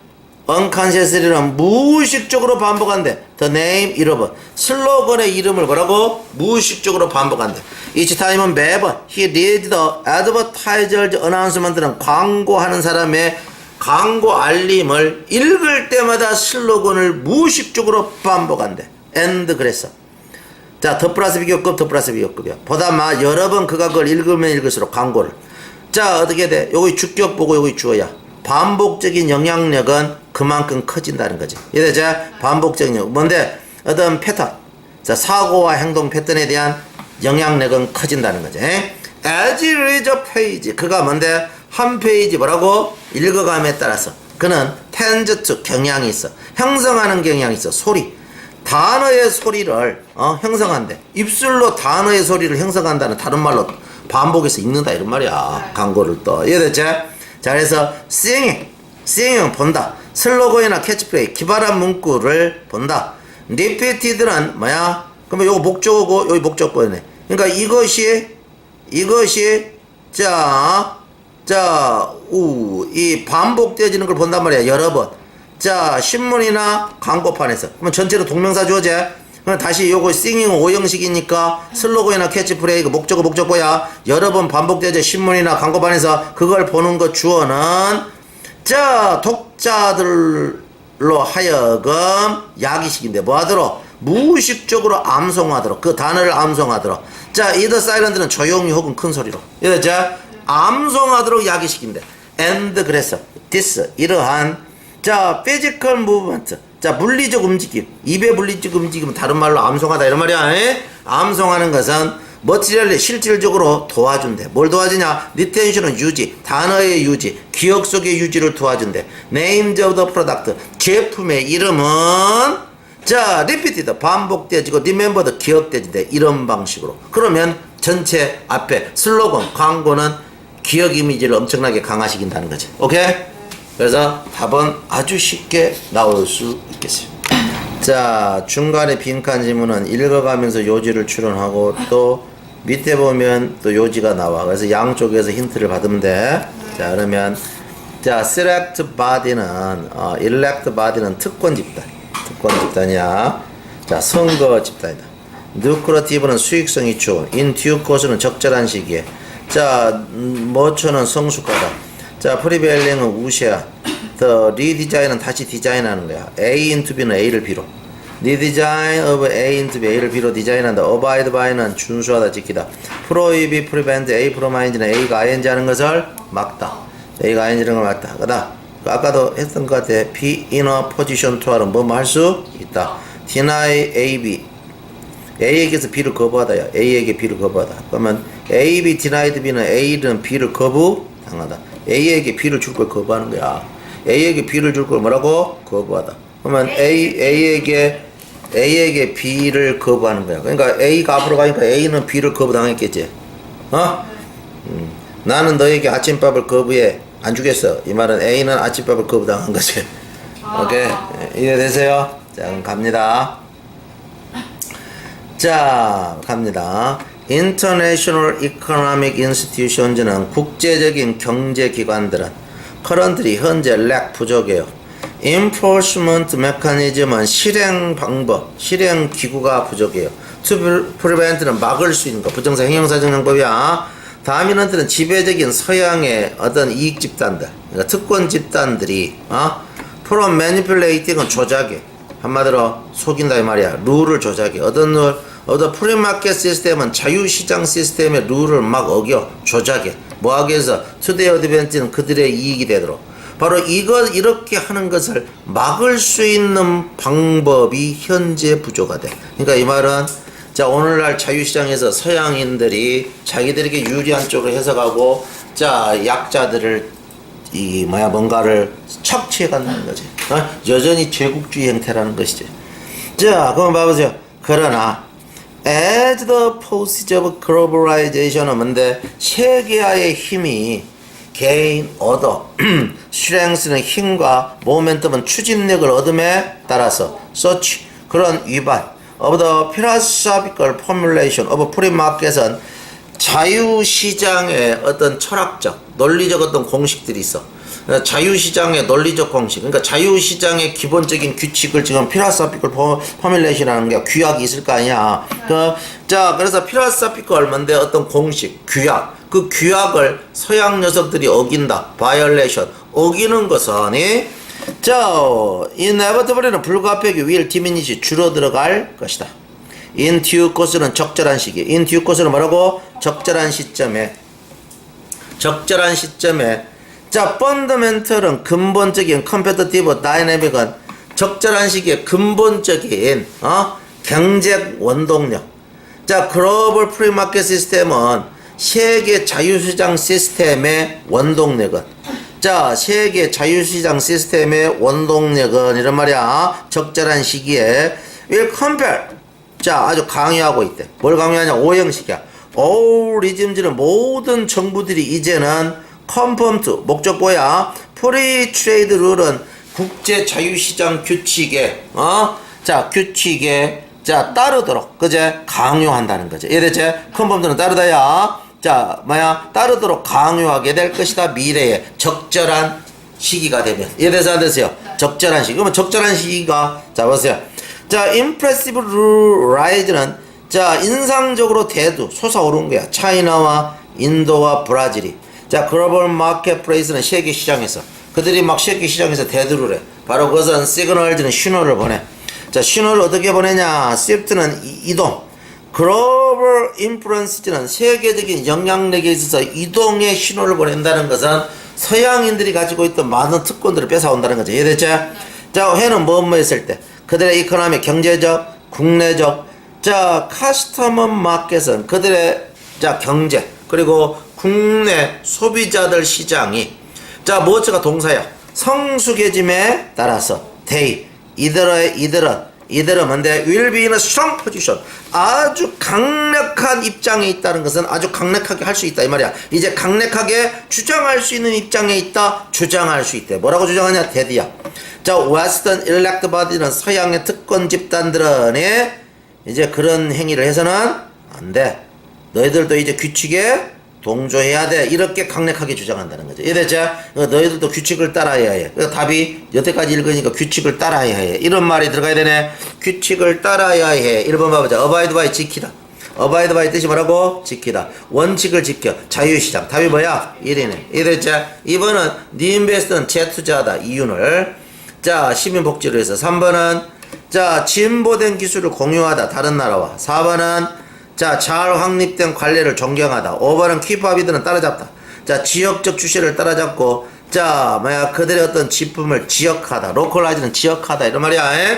unconsciously는 무의식적으로 반복한대. the name, 이름은 슬로건의 이름을 뭐라고? 무의식적으로 반복한대. each time은 매번 he reads the advertiser's announcement는 광고하는 사람의 광고 알림을 읽을 때마다 슬로건을 무의식적으로 반복한대. and 그랬어. 자, 더 플러스 비교급, 더 플러스 비교급이야. 보다 여러 번 그가 그걸 읽으면 읽을수록 광고를. 자, 어떻게 돼? 여기 주격 보고 여기 주어야. 반복적인 영향력은 그만큼 커진다는 거지. 이해되죠? 반복적인 영향. 뭔데? 어떤 패턴. 자, 사고와 행동 패턴에 대한 영향력은 커진다는 거지. as you read a page. 그가 뭔데? 한 페이지 뭐라고? 읽어감에 따라서. 그는 tends to 경향이 있어. 형성하는 경향이 있어. 소리. 단어의 소리를 형성한대. 입술로 단어의 소리를 형성한다는 다른 말로 반복해서 읽는다 이런 말이야. 광고를 또. 이해됐지? 자, 그래서 singing 본다. 슬로건이나 캐치프레이즈 기발한 문구를 본다. repeated는 뭐야? 그러면 요거 목적어고 여기 목적어네. 그러니까 이것이 이 반복되어지는 걸 본단 말이야. 여러 번. 자, 신문이나 광고판에서. 그러면 전체로 동명사 주어제. 그럼 다시 요거 singing은 오형식이니까 슬로건이나 캐치프레이즈 목적어야. 여러 번 반복되어져 신문이나 광고판에서 그걸 보는 것 주어는 자, 독자들로 하여금 야기식인데 뭐 하도록? 무의식적으로 암송하도록. 그 단어를 암송하도록. 자, either silent는 조용히 혹은 큰 소리로. 이해됐죠? 암송하도록 야기식인데. and 그래서 this 이러한 자, physical movement. 자, 물리적 움직임. 입의 물리적 움직임은 다른 말로 암송하다 이런 말이야. 에? 암송하는 것은 머티리얼리 실질적으로 도와준대. 뭘 도와주냐? 리텐션은 유지, 단어의 유지, 기억 속의 유지를 도와준대. names of the product. 제품의 이름은 자, repeated 반복되어지고 remembered 기억되진대. 이런 방식으로. 그러면 전체 앞에 슬로건, 광고는 기억 이미지를 엄청나게 강화시킨다는 거지. 오케이? 그래서 답은 아주 쉽게 나올 수 있겠어요. 자, 중간에 빈칸 지문은 읽어가면서 요지를 추론하고 또 밑에 보면 또 요지가 나와. 그래서 양쪽에서 힌트를 받으면 돼. 자, 그러면 자, select body는 elect body는 특권 집단이야. 자, 선거 집단이다. lucrative는 수익성이 좋은. in due course는 적절한 시기에. 자, motion은 성숙하다. 자, prevailing은 우세한. the redesign은 다시 디자인하는 거야. A into B는 A를 B로. redesign of A into B, A를 B로 디자인한다. abide by는 준수하다, 지키다. prohibit, prevent, A promise는 A가 ING 하는 것을 막다. A가 ING 하는 걸 막다. 그다음 아까도 했던 것 같아. be in a position to 하는 뭐뭐 할 수 있다. deny A, B. A에게서 B를 거부하다야. A에게 B를 거부하다. 그러면 A, B denied B는 A는 B를 거부당하다. A에게 B를 줄 걸 거부하는 거야. A에게 B를 줄 걸 뭐라고? 거부하다. 그러면 A에게 B를 거부하는 거야. 그러니까 A가 앞으로 가니까 A는 B를 거부당했겠지. 나는 너에게 아침밥을 거부해. 안 주겠어. 이 말은 A는 아침밥을 거부당한 거지. 오케이. 이해되세요? 자, 그럼 갑니다. 자, 갑니다. International Economic Institutions는 국제적인 경제기관들은 currently 현재 lack 부족해요. Enforcement mechanism은 실행 방법, 실행 기구가 부족해요. To prevent는 막을 수 있는 거, 부정사 형용사적 용법이야. 다음 인원들은 지배적인 서양의 어떤 이익 집단들, 그러니까 특권 집단들이 from manipulating은 조작해. 한마디로 속인다 이 말이야. 룰을 조작해. 어떤 룰? 어떤 프리마켓 시스템은 자유시장 시스템의 룰을 막 어겨 조작해. 뭐하기 위해서? 투데이 어드밴티는 그들의 이익이 되도록. 바로 이렇게 하는 것을 막을 수 있는 방법이 현재 부족하대. 그러니까 이 말은 자, 오늘날 자유시장에서 서양인들이 자기들에게 유리한 쪽으로 해석하고 자, 약자들을 뭔가를 착취해 간다는 거지. 여전히 제국주의 형태라는 것이지. 자, 그럼 봐보세요. 그러나 as the process of globalization은 뭔데? 세계화의 힘이 gain, 얻어 strength는 힘과 momentum은 추진력을 얻음에 따라서 such 그런 위반 of the philosophical formulation of free market은 자유시장의 어떤 철학적, 논리적 어떤 공식들이 있어. 자유시장의 논리적 공식, 그러니까 자유시장의 기본적인 규칙을 지금 philosophical formulation이라는 게 규약이 있을 거 아니야. 자, 그래서 philosophical 뭔데 어떤 공식, 규약, 그 규약을 서양 녀석들이 어긴다. violation, 어기는 것은 자, inevitably는 불가피하게 will diminish 줄어들어갈 것이다. in due course는 적절한 시기. in due course는 뭐라고? 적절한 시점에 자, fundamental은 근본적인 competitive dynamic은 적절한 시기에 근본적인 경쟁 원동력. 자, 글로벌 프리마켓 시스템은 세계 자유시장 시스템의 원동력은 자, 세계 자유시장 시스템의 원동력은 이런 말이야. 적절한 시기에 will compare. 자, 아주 강요하고 있대. 뭘 강요하냐? 오형식이야. all regimes는 모든 정부들이 이제는 conform to 목적보야. free trade rule은 국제 자유시장 규칙에 자, 규칙에 자, 따르도록 그제 강요한다는 거지. 이해됐지? conform to는 따르다야. 자, 따르도록 강요하게 될 것이다. 미래에 적절한 시기가 되면. 이해돼서 안 됐어요? 적절한 시기. 그러면 적절한 시기가, 자, 보세요. 자, impressive rise는, 자, 인상적으로 대두, 솟아오른 거야. 차이나와 인도와 브라질이. 자, 글로벌 마켓플레이스는 세계 시장에서. 그들이 막 세계 시장에서 대두를 해. 바로 그것은 시그널즈는 신호를 보내. 자, 신호를 어떻게 보내냐. shift는 이동. 글로벌 인플루언스는 세계적인 영향력에 있어서 이동의 신호를 보낸다는 것은 서양인들이 가지고 있던 많은 특권들을 뺏어온다는 거죠. 이해됐죠? 자, 회는 뭐 했을 때 그들의 이코노미 경제적, 국내적, 자, 커스터머 마켓은 그들의 자, 경제 그리고 국내 소비자들 시장이 자, 무엇가 동사야. 성숙해짐에 따라서 they 이들은 뭔데? will be in a strong position. 아주 강력한 입장에 있다는 것은 아주 강력하게 할 수 있다 이 말이야. 이제 강력하게 주장할 수 있는 입장에 있다. 주장할 수 있대. 뭐라고 주장하냐? 대디야. 자, Western elect body는 서양의 특권 집단들은 이제 그런 행위를 해서는 안 돼. 너희들도 이제 규칙에 동조해야 돼. 이렇게 강력하게 주장한다는 거죠. 이해됐죠? 너희들도 규칙을 따라야 해. 답이 여태까지 읽으니까 규칙을 따라야 해. 이런 말이 들어가야 되네. 규칙을 따라야 해. 1번 봐보자. abide by 지키다. abide by 뜻이 뭐라고? 지키다. 원칙을 지켜. 자유시장. 답이 뭐야? 1이네. 이해됐죠? 2번은 new invest는 재투자하다. 이윤을. 자, 시민복지를 위해서. 3번은 자, 진보된 기술을 공유하다. 다른 나라와. 4번은 자, 잘 확립된 관례를 존경하다. 5번은 키파비드는 따라잡다. 자, 지역적 추세를 따라잡고, 자, 그들의 어떤 지품을 지역하다. 로컬라이즈는 지역하다. 이런 말이야.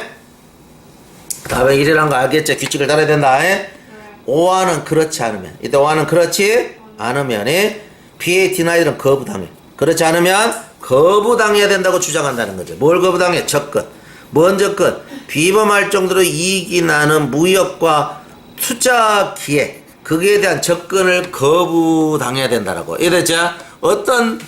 다음에 1이란 거 알겠죠? 규칙을 따라야 된다. 5화는 그렇지 않으면. 이때 5화는 그렇지 않으면, BA denied는 거부당해. 그렇지 않으면 거부당해야 된다고 주장한다는 거죠. 뭘 거부당해? 접근. 뭔 접근? 비범할 정도로 이익이 나는 무역과 투자 기회, 거기에 대한 접근을 거부당해야 된다라고. 이래자 어떤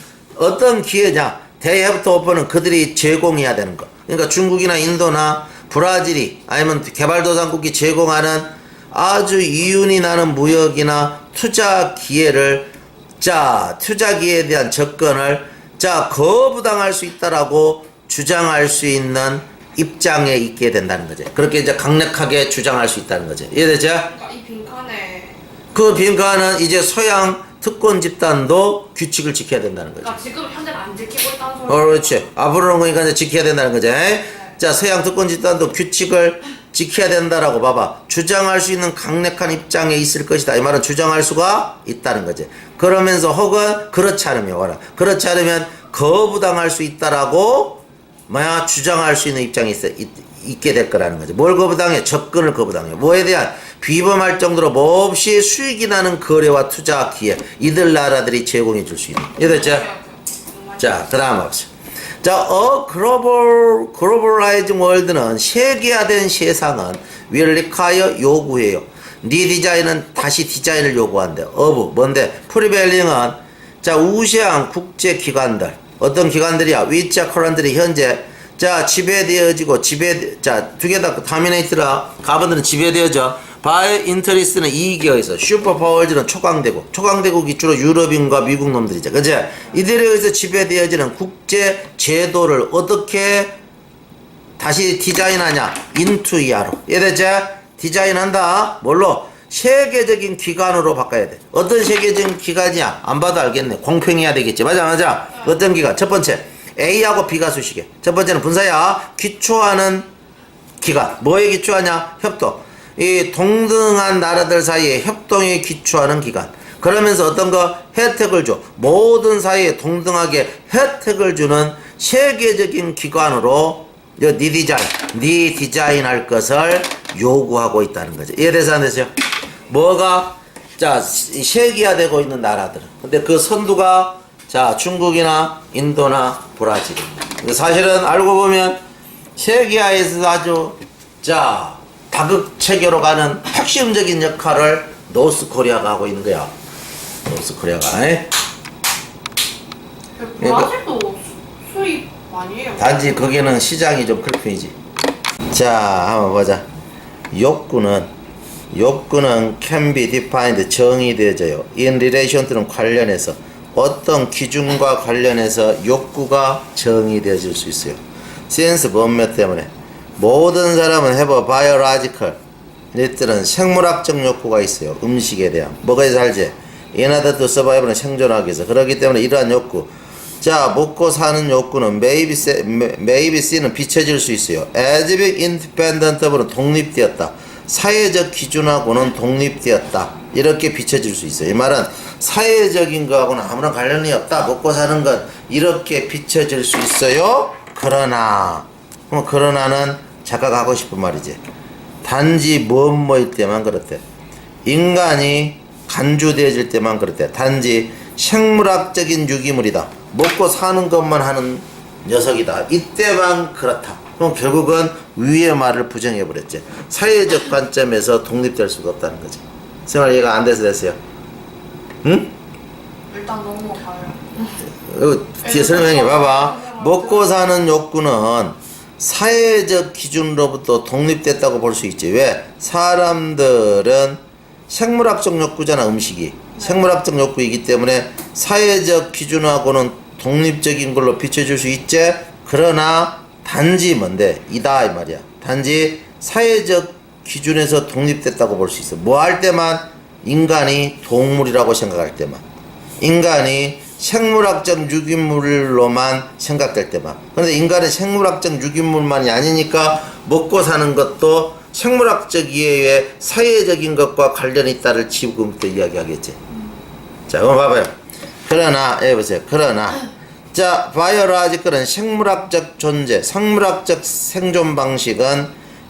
기회냐? They have to offer는 그들이 제공해야 되는 거. 그러니까 중국이나 인도나 브라질이 아니면 개발도상국이 제공하는 아주 이윤이 나는 무역이나 투자 기회를 자, 투자 기회에 대한 접근을 자, 거부당할 수 있다라고 주장할 수 있는 입장에 있게 된다는 거죠. 그렇게 이제 강력하게 주장할 수 있다는 거죠. 이해되죠? 그러니까 이 빈칸에 그 빈칸은 이제 서양 특권 집단도 규칙을 지켜야 된다는 거죠. 그러니까 지금 현재 안 지키고 있다는 소리. 그렇지. 앞으로는 그러니까 이제 지켜야 된다는 거죠. 자, 서양 특권 집단도 규칙을 지켜야 된다라고 봐봐. 주장할 수 있는 강력한 입장에 있을 것이다. 이 말은 주장할 수가 있다는 거지. 그러면서 혹은 그렇지 않으면 와라. 그렇지 않으면 거부당할 수 있다라고 주장할 수 있는 입장이 있게 될 거라는 거죠. 뭘 거부당해? 접근을 거부당해. 뭐에 대한? 비범할 정도로 몹시 수익이 나는 거래와 투자 기회. 이들 나라들이 제공해 줄 수 있는. 이해됐죠? 자, 그 다음 봅시다. 자, globalizing world는 세계화된 세상은 will require 요구해요. 네 디자인은 다시 디자인을 요구한대. 뭔데? 프리벨링은 자, 우세한 국제 기관들. 어떤 기관들이야? 위치와 커런들이 현재 자, 지배되어지고 자, 두 개 다 다미네이트라 가번들은 지배되어져. 바이 인터리스트는 이익에 의해서 슈퍼파워즈는 초강대국이 주로 유럽인과 미국 놈들이죠. 그제? 이들에 의해서 지배되어지는 국제 제도를 어떻게 다시 디자인하냐? 인투이하로. 이해됐지? 디자인한다. 뭘로? 세계적인 기관으로 바꿔야 돼. 어떤 세계적인 기관이야? 안 봐도 알겠네. 공평해야 되겠지. 맞아. 어떤 기관? 첫 번째, A하고 B가 수식해. 첫 번째는 분사야. 기초하는 기관. 뭐에 기초하냐? 협동. 이 동등한 나라들 사이에 협동에 기초하는 기관. 그러면서 어떤 거? 혜택을 줘. 모든 사이에 동등하게 혜택을 주는 세계적인 기관으로 네 디자인할 것을 요구하고 있다는 거죠. 이해돼서 안 되죠? 뭐가 자, 세계화되고 있는 나라들은. 근데 그 선두가 자, 중국이나 인도나 브라질. 근데 사실은 알고 보면 세계화에서 아주 자 다극 체계로 가는 핵심적인 역할을 노스 코리아가 하고 있는 거야. 노스 코리아가. 브라질도 수입 많이 해요. 단지 거기는 시장이 좀 클 뿐이지. 자, 한번 보자. 욕구는 can be defined, 정의되어져요. in relation to는 관련해서 어떤 기준과 관련해서 욕구가 정의되어질 수 있어요. sense 범매 때문에 모든 사람은 have a biological 이들은 생물학적 욕구가 있어요. 음식에 대한 뭐가 있어 알지? in order to survive는 생존하기 위해서. 그렇기 때문에 이러한 욕구 자 먹고 사는 욕구는 maybe C는 비춰질 수 있어요. as if independent of는 독립되었다. 사회적 기준하고는 독립되었다. 이렇게 비춰질 수 있어요. 이 말은 사회적인 거하고는 아무런 관련이 없다. 먹고 사는 건 이렇게 비춰질 수 있어요. 그러나는 작가가 하고 싶은 말이지. 단지 뭐뭐일 때만 그렇대. 인간이 간주되어질 때만 그렇대. 단지 생물학적인 유기물이다. 먹고 사는 것만 하는 녀석이다. 이때만 그렇다. 그럼 결국은 위의 말을 부정해버렸지. 사회적 관점에서 독립될 수가 없다는 거지. 생활 이해가 안 돼서 됐어요. 응? 일단 넘어가요. 뒤에 설명해 봐봐. 먹고 사는 욕구는 사회적 기준으로부터 독립됐다고 볼 수 있지. 왜? 사람들은 생물학적 욕구잖아. 음식이 생물학적 욕구이기 때문에 사회적 기준하고는 독립적인 걸로 비춰줄 수 있지. 그러나 단지 뭔데? 이다 이 말이야. 단지 사회적 기준에서 독립됐다고 볼 수 있어. 뭐 할 때만? 인간이 동물이라고 생각할 때만, 인간이 생물학적 유기물로만 생각될 때만. 그런데 인간은 생물학적 유기물만이 아니니까 먹고 사는 것도 생물학적 이해에 사회적인 것과 관련이 있다를 지금부터 이야기하겠지. 자, 그럼 봐봐요. 그러나 보세요. 그러나 자, 바이오로지컬은 생물학적 존재, 생물학적 생존 방식은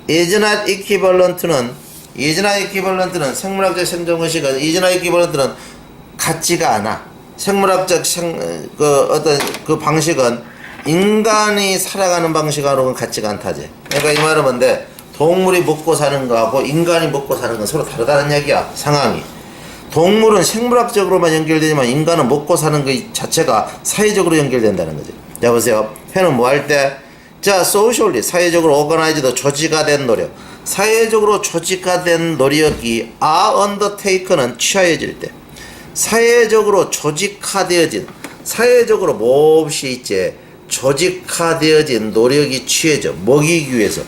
is not equivalent는 생물학적 생존 방식은 is not equivalent는 같지가 않아. 생물학적 어떤 그 방식은 인간이 살아가는 방식하고는 같지가 않다지. 그러니까 이 말은 뭔데? 동물이 먹고 사는 거하고 인간이 먹고 사는 건 서로 다르다는 얘기야. 상황이. 동물은 생물학적으로만 연결되지만 인간은 먹고 사는 것 자체가 사회적으로 연결된다는 거지. 자, 보세요. 회는 뭐 할 때? 자, socially, 사회적으로 organized, 조직화된 노력. 사회적으로 조직화된 노력이 are undertaken은 취하여질 때. 사회적으로 조직화되어진, 사회적으로 몹시 있지, 조직화되어진 노력이 취해져. 먹이기 위해서.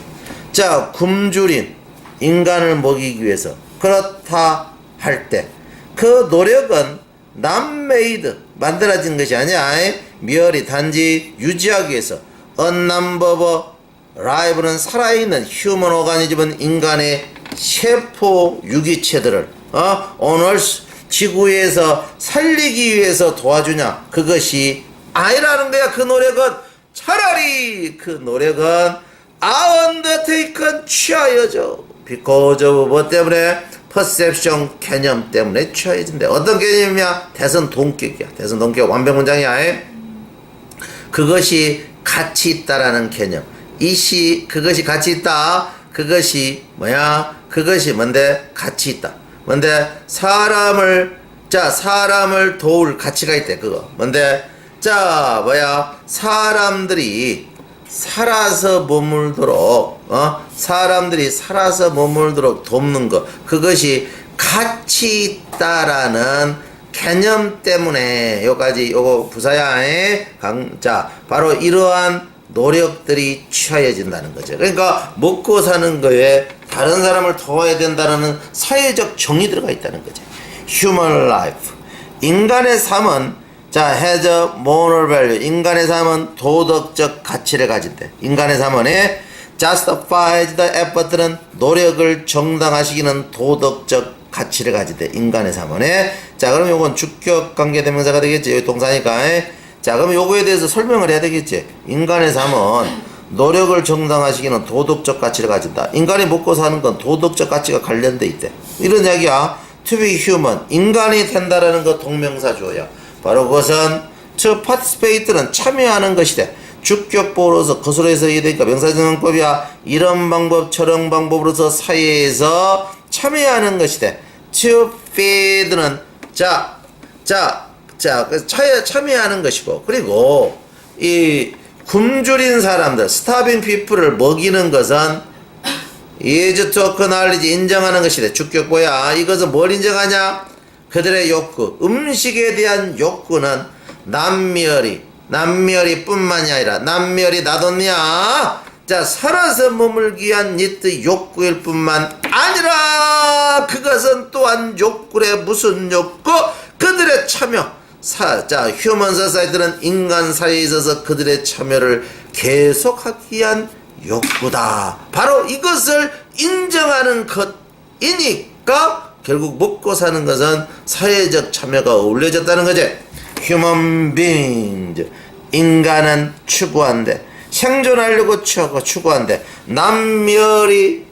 자, 굶주린 인간을 먹이기 위해서. 그렇다 할 때. 그 노력은 not-made, 만들어진 것이 아니야. merely, 단지 유지하기 위해서. un-number of live는 살아있는 human organism은 인간의 세포 유기체들을 on earth, 지구에서 살리기 위해서 도와주냐. 그것이 아니라는 거야. 그 노력은 차라리 그 노력은 are undertaken, 취하여져. because of 뭐 때문에? perception, 개념 때문에 취하여진대. 어떤 개념이야? 대선 동격이야. 대선 동격 완벽 문장이야. 그것이 가치 있다라는 개념. 그것이 가치 있다. 그것이 뭐야? 그것이 뭔데? 가치 있다. 뭔데? 사람을 도울 가치가 있대. 그거 뭔데? 자, 뭐야? 사람들이 살아서 머물도록 돕는 것, 그것이 가치 있다라는 개념 때문에 요거 부사야. 자, 바로 이러한 노력들이 취하여진다는 거죠. 그러니까 먹고 사는 거에 다른 사람을 도와야 된다는 사회적 정이 들어가 있다는 거죠. Human life, 인간의 삶은 자, has a moral value. 인간의 삶은 도덕적 가치를 가진대. 인간의 삶은 justifies the effort는 노력을 정당화시키는 도덕적 가치를 가진대. 인간의 삶은. 자, 그럼 요건 주격 관계대명사가 되겠지. 여기 동사니까. 자, 그럼 요거에 대해서 설명을 해야 되겠지. 인간의 삶은 노력을 정당화시키는 도덕적 가치를 가진다. 인간이 먹고 사는 건 도덕적 가치가 관련돼 있대. 이런 이야기야. To be human, 인간이 된다라는 거 동명사 주어야. 바로 그것은 to participate는 참여하는 것이다. 주격보로서 거슬러서 이해되니까 명사전형법이야. 이런 방법 저런 방법으로서 사회에서 참여하는 것이다. to feed는 참여하는 것이고, 그리고 이 굶주린 사람들 starving people을 먹이는 것은 is to acknowledge 인정하는 것이다. 주격보야. 이것은 뭘 인정하냐? 그들의 욕구, 음식에 대한 욕구는 남멸이 뿐만이 아니라 남멸이 나뒀냐? 자, 살아서 머물기 위한 니트 욕구일 뿐만 아니라 그것은 또한 욕구래. 무슨 욕구? 그들의 참여. 휴먼 소사이티는 인간 사회에 있어서 그들의 참여를 계속하기 위한 욕구다. 바로 이것을 인정하는 것이니까 결국 먹고 사는 것은 사회적 참여가 어울려졌다는 거지. Human beings, 인간은 추구한대. 생존하려고 추구한대. 남멸이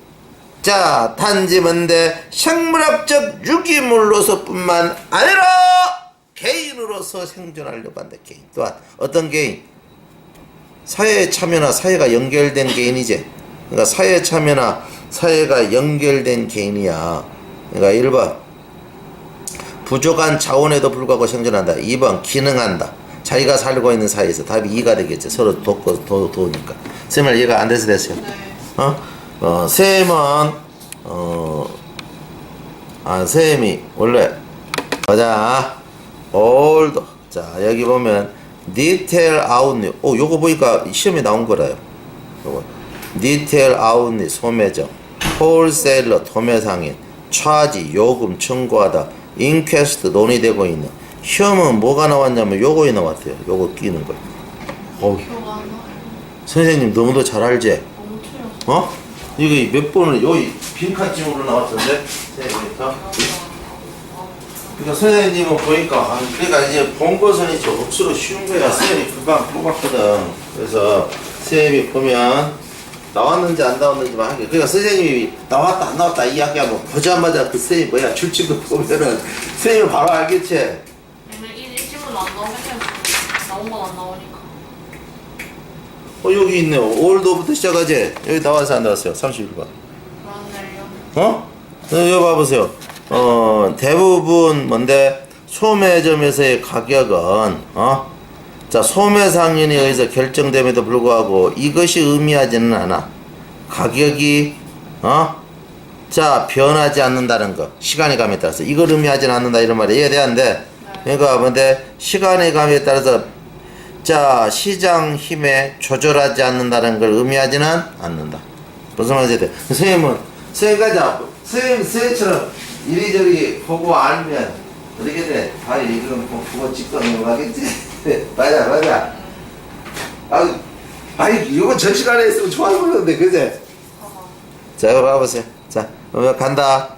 단지 뭔데 생물학적 유기물로서 뿐만 아니라 개인으로서 생존하려고 한다. 개인 또한 어떤 개인? 사회에 참여나 사회가 연결된 개인이지. 그러니까 사회에 참여나 사회가 연결된 개인이야. 그러니까 1번 부족한 자원에도 불구하고 생존한다. 2번 기능한다. 자기가 살고 있는 사회에서. 답이 2가 되겠죠. 서로 도우니까. 쌤을 이해가 안 돼서 됐어요. 네. 쌤은 쌤이 원래 보자. old. 자, 여기 보면 detail out. 요거 보니까 시험에 나온 거라요. 요거 detail out 소매점, wholesaler 도매상인, charge 요금 청구하다, inquest 논의되고 있는. 시험은 뭐가 나왔냐면 요거에 나왔대요. 요거 끼는 거. 기억 안 나요. 선생님 너무도 잘 알지? 너무 틀렸어. 이게 몇 번을 여기 빈칸집으로 나왔던데. 그러니까 선생님은 보니까 그러니까 이제 본 것은 이제 억수로 쉬운 거야. 쌤이 금방 뽑았거든. 그래서 쌤이 보면 나왔는지 안 나왔는지만 하게. 그러니까 선생님이 나왔다 안 나왔다 이야기하면 보자마자 그 쌤이 뭐야 출첵을 보면은 쌤이 바로 알겠지. 이 질문 안 나오면 나온 건 안 나오니까. 여기 있네요. 올드부터 시작하지. 여기 나와서 안 나왔어요. 31번. 그러네요. 여기 봐보세요. 대부분 뭔데 소매점에서의 가격은 소매상인에 의해서 결정됨에도 불구하고 이것이 의미하지는 않아. 가격이 변하지 않는다는 거. 시간의 감에 따라서 이걸 의미하지는 않는다 이런 말이 이해돼야하는데. 그러니까 뭔데 시간의 감에 따라서 시장 힘에 조절하지 않는다는 걸 의미하지는 않는다. 무슨 말인지 선생님은 선생님처럼 이리저리 보고 알면 어떻게 돼? 이건 보고 찍고 넘어가겠지? 맞아. 이거 전 시간에 있으면 좋아 보이는데, 그제? 자, 이거 봐보세요. 자, 간다.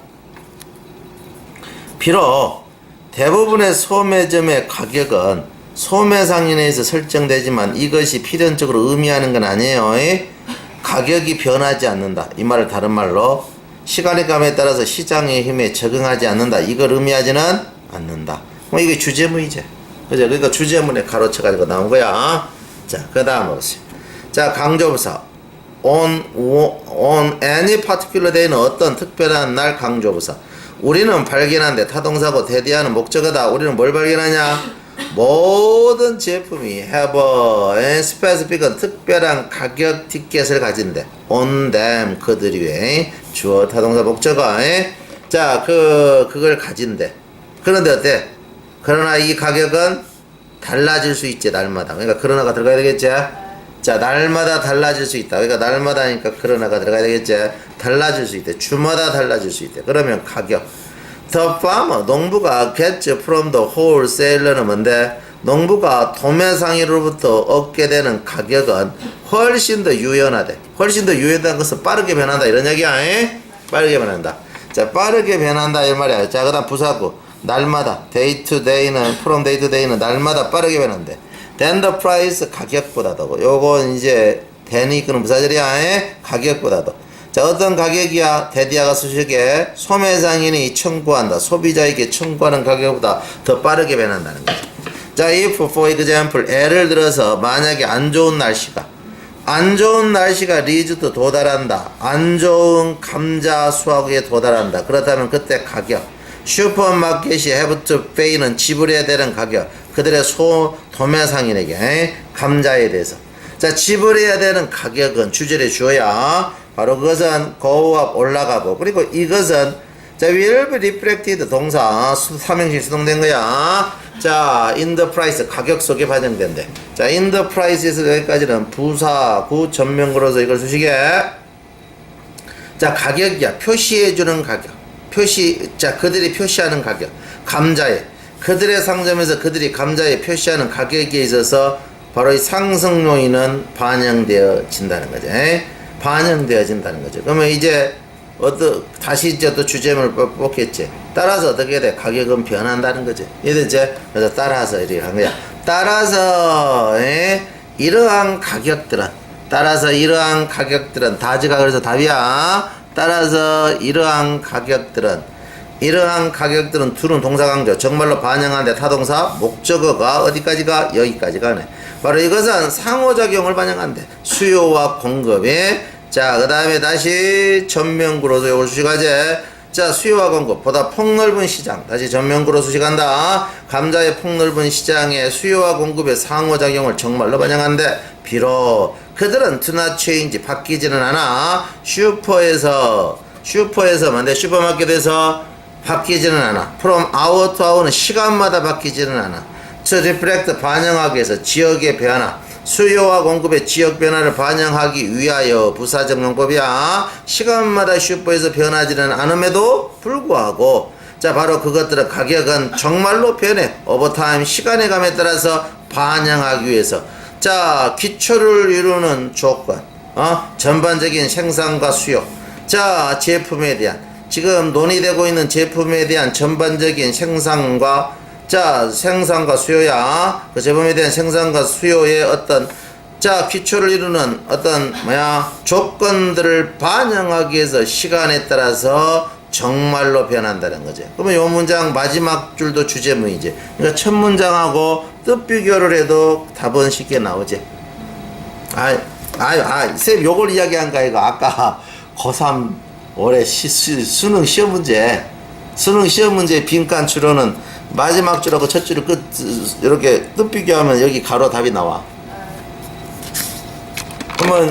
비록 대부분의 소매점의 가격은 소매상인에 의해서 설정되지만 이것이 필연적으로 의미하는 건 아니에요. 가격이 변하지 않는다. 이 말을 다른 말로 시간의 감에 따라서 시장의 힘에 적응하지 않는다. 이걸 의미하지는 않는다. 이게 주제문이지. 그죠? 그러니까 주제문에 가로쳐가지고 나온 거야. 자, 그 다음으로. 자, 강조부사. on any particular day는 어떤 특별한 날 강조부사. 우리는 발견한데 타동사고 대디하는 목적어다. 우리는 뭘 발견하냐? 모든 제품이 have a specific은 특별한 가격 티켓을 가진대. on them 그들 위에 주어 타동사 목적어. 자, 그걸 가진대. 그런데 어때? 그러나 이 가격은 달라질 수 있지 날마다. 그러니까 그러나가 들어가야 되겠지. 자, 날마다 달라질 수 있다. 그러니까 날마다니까 그러나가 들어가야 되겠지. 달라질 수 있대. 주마다 달라질 수 있대. 그러면 가격. The farmer, 농부가 gets from the wholesaler는 뭔데? 농부가 도매상인으로부터 얻게 되는 가격은 훨씬 더 유연하대. 훨씬 더 유연한 것은 빠르게 변한다. 이런 얘기야. 빠르게 변한다. 자, 빠르게 변한다. 이 말이야. 자, 그 다음 부사구. 날마다. day to day는, from day to day는 날마다 빠르게 변한대. than the price, 가격보다도. 요건 이제, than이 이끄는 부사절이야. 가격보다도. 자, 어떤 가격이야? 대디아가 수식에 소매상인이 청구한다. 소비자에게 청구하는 가격보다 더 빠르게 변한다는 거죠. 자, if for example, 예를 들어서 만약에 안 좋은 날씨가 리즈도 도달한다. 안 좋은 감자 수확에 도달한다. 그렇다면 그때 가격. 슈퍼마켓이 have to pay는 지불해야 되는 가격. 그들의 도매상인에게 감자에 대해서. 자, 지불해야 되는 가격은 주절의 주어야. 바로 그것은 go up 올라가고. 그리고 이것은 자, will be reflected 동사 삼형식 수동된 거야. 자, in the price 가격 속에 반영된대. 자, in the price에서 여기까지는 부사 구 전면구로서 이걸 수식해. 자, 가격이야. 표시해주는 가격. 자, 그들이 표시하는 가격. 감자에. 그들의 상점에서 그들이 감자에 표시하는 가격에 있어서 바로 이 상승 요인은 반영되어진다는 거죠. 반영되어진다는 거죠. 그러면 이제 다시 이제 또 주제문을 뽑겠지. 따라서 어떻게 돼? 가격은 변한다는 거지. 이해됐지? 그래서 따라서 이렇게 한 거야. 따라서 이러한 가격들은 다지가 그래서 답이야. 따라서 이러한 가격들은 둘은 동사 강조 정말로 반영하는데 타동사 목적어가 어디까지가 여기까지 가네. 바로 이것은 상호작용을 반영한대. 수요와 공급에. 자, 그 다음에 다시 전면구로도 요걸 수식하제. 자, 수요와 공급보다 폭넓은 시장. 다시 전면구로 수식한다. 감자의 폭넓은 시장에 수요와 공급의 상호작용을 정말로 반영한대. 비록 그들은 do not change 바뀌지는 않아. 슈퍼마켓에서 바뀌지는 않아. from hour to hour는 시간마다 바뀌지는 않아. to reflect 반영하기 위해서 지역의 변화. 수요와 공급의 지역 변화를 반영하기 위하여 부사적 용법이야. 시간마다 슈퍼에서 변하지는 않음에도 불구하고 자, 바로 그것들은 가격은 정말로 변해. 오버타임 시간의 감에 따라서 반영하기 위해서. 자, 기초를 이루는 조건. 전반적인 생산과 수요. 자, 제품에 대한 지금 논의되고 있는 제품에 대한 전반적인 생산과 수요야. 그 제품에 대한 생산과 수요의 어떤 기초를 이루는 어떤 조건들을 반영하기 위해서 시간에 따라서 정말로 변한다는 거지. 그러면 요 문장 마지막 줄도 주제문이지. 그러니까 첫 문장하고 뜻 비교를 해도 답은 쉽게 나오지. 쌤 요걸 이야기한 거 이거 아까 고3 올해 수능 시험 문제 빈칸 추론은 마지막 줄하고 첫 줄을 이렇게 뜻 비교하면 여기 가로 답이 나와. 그러면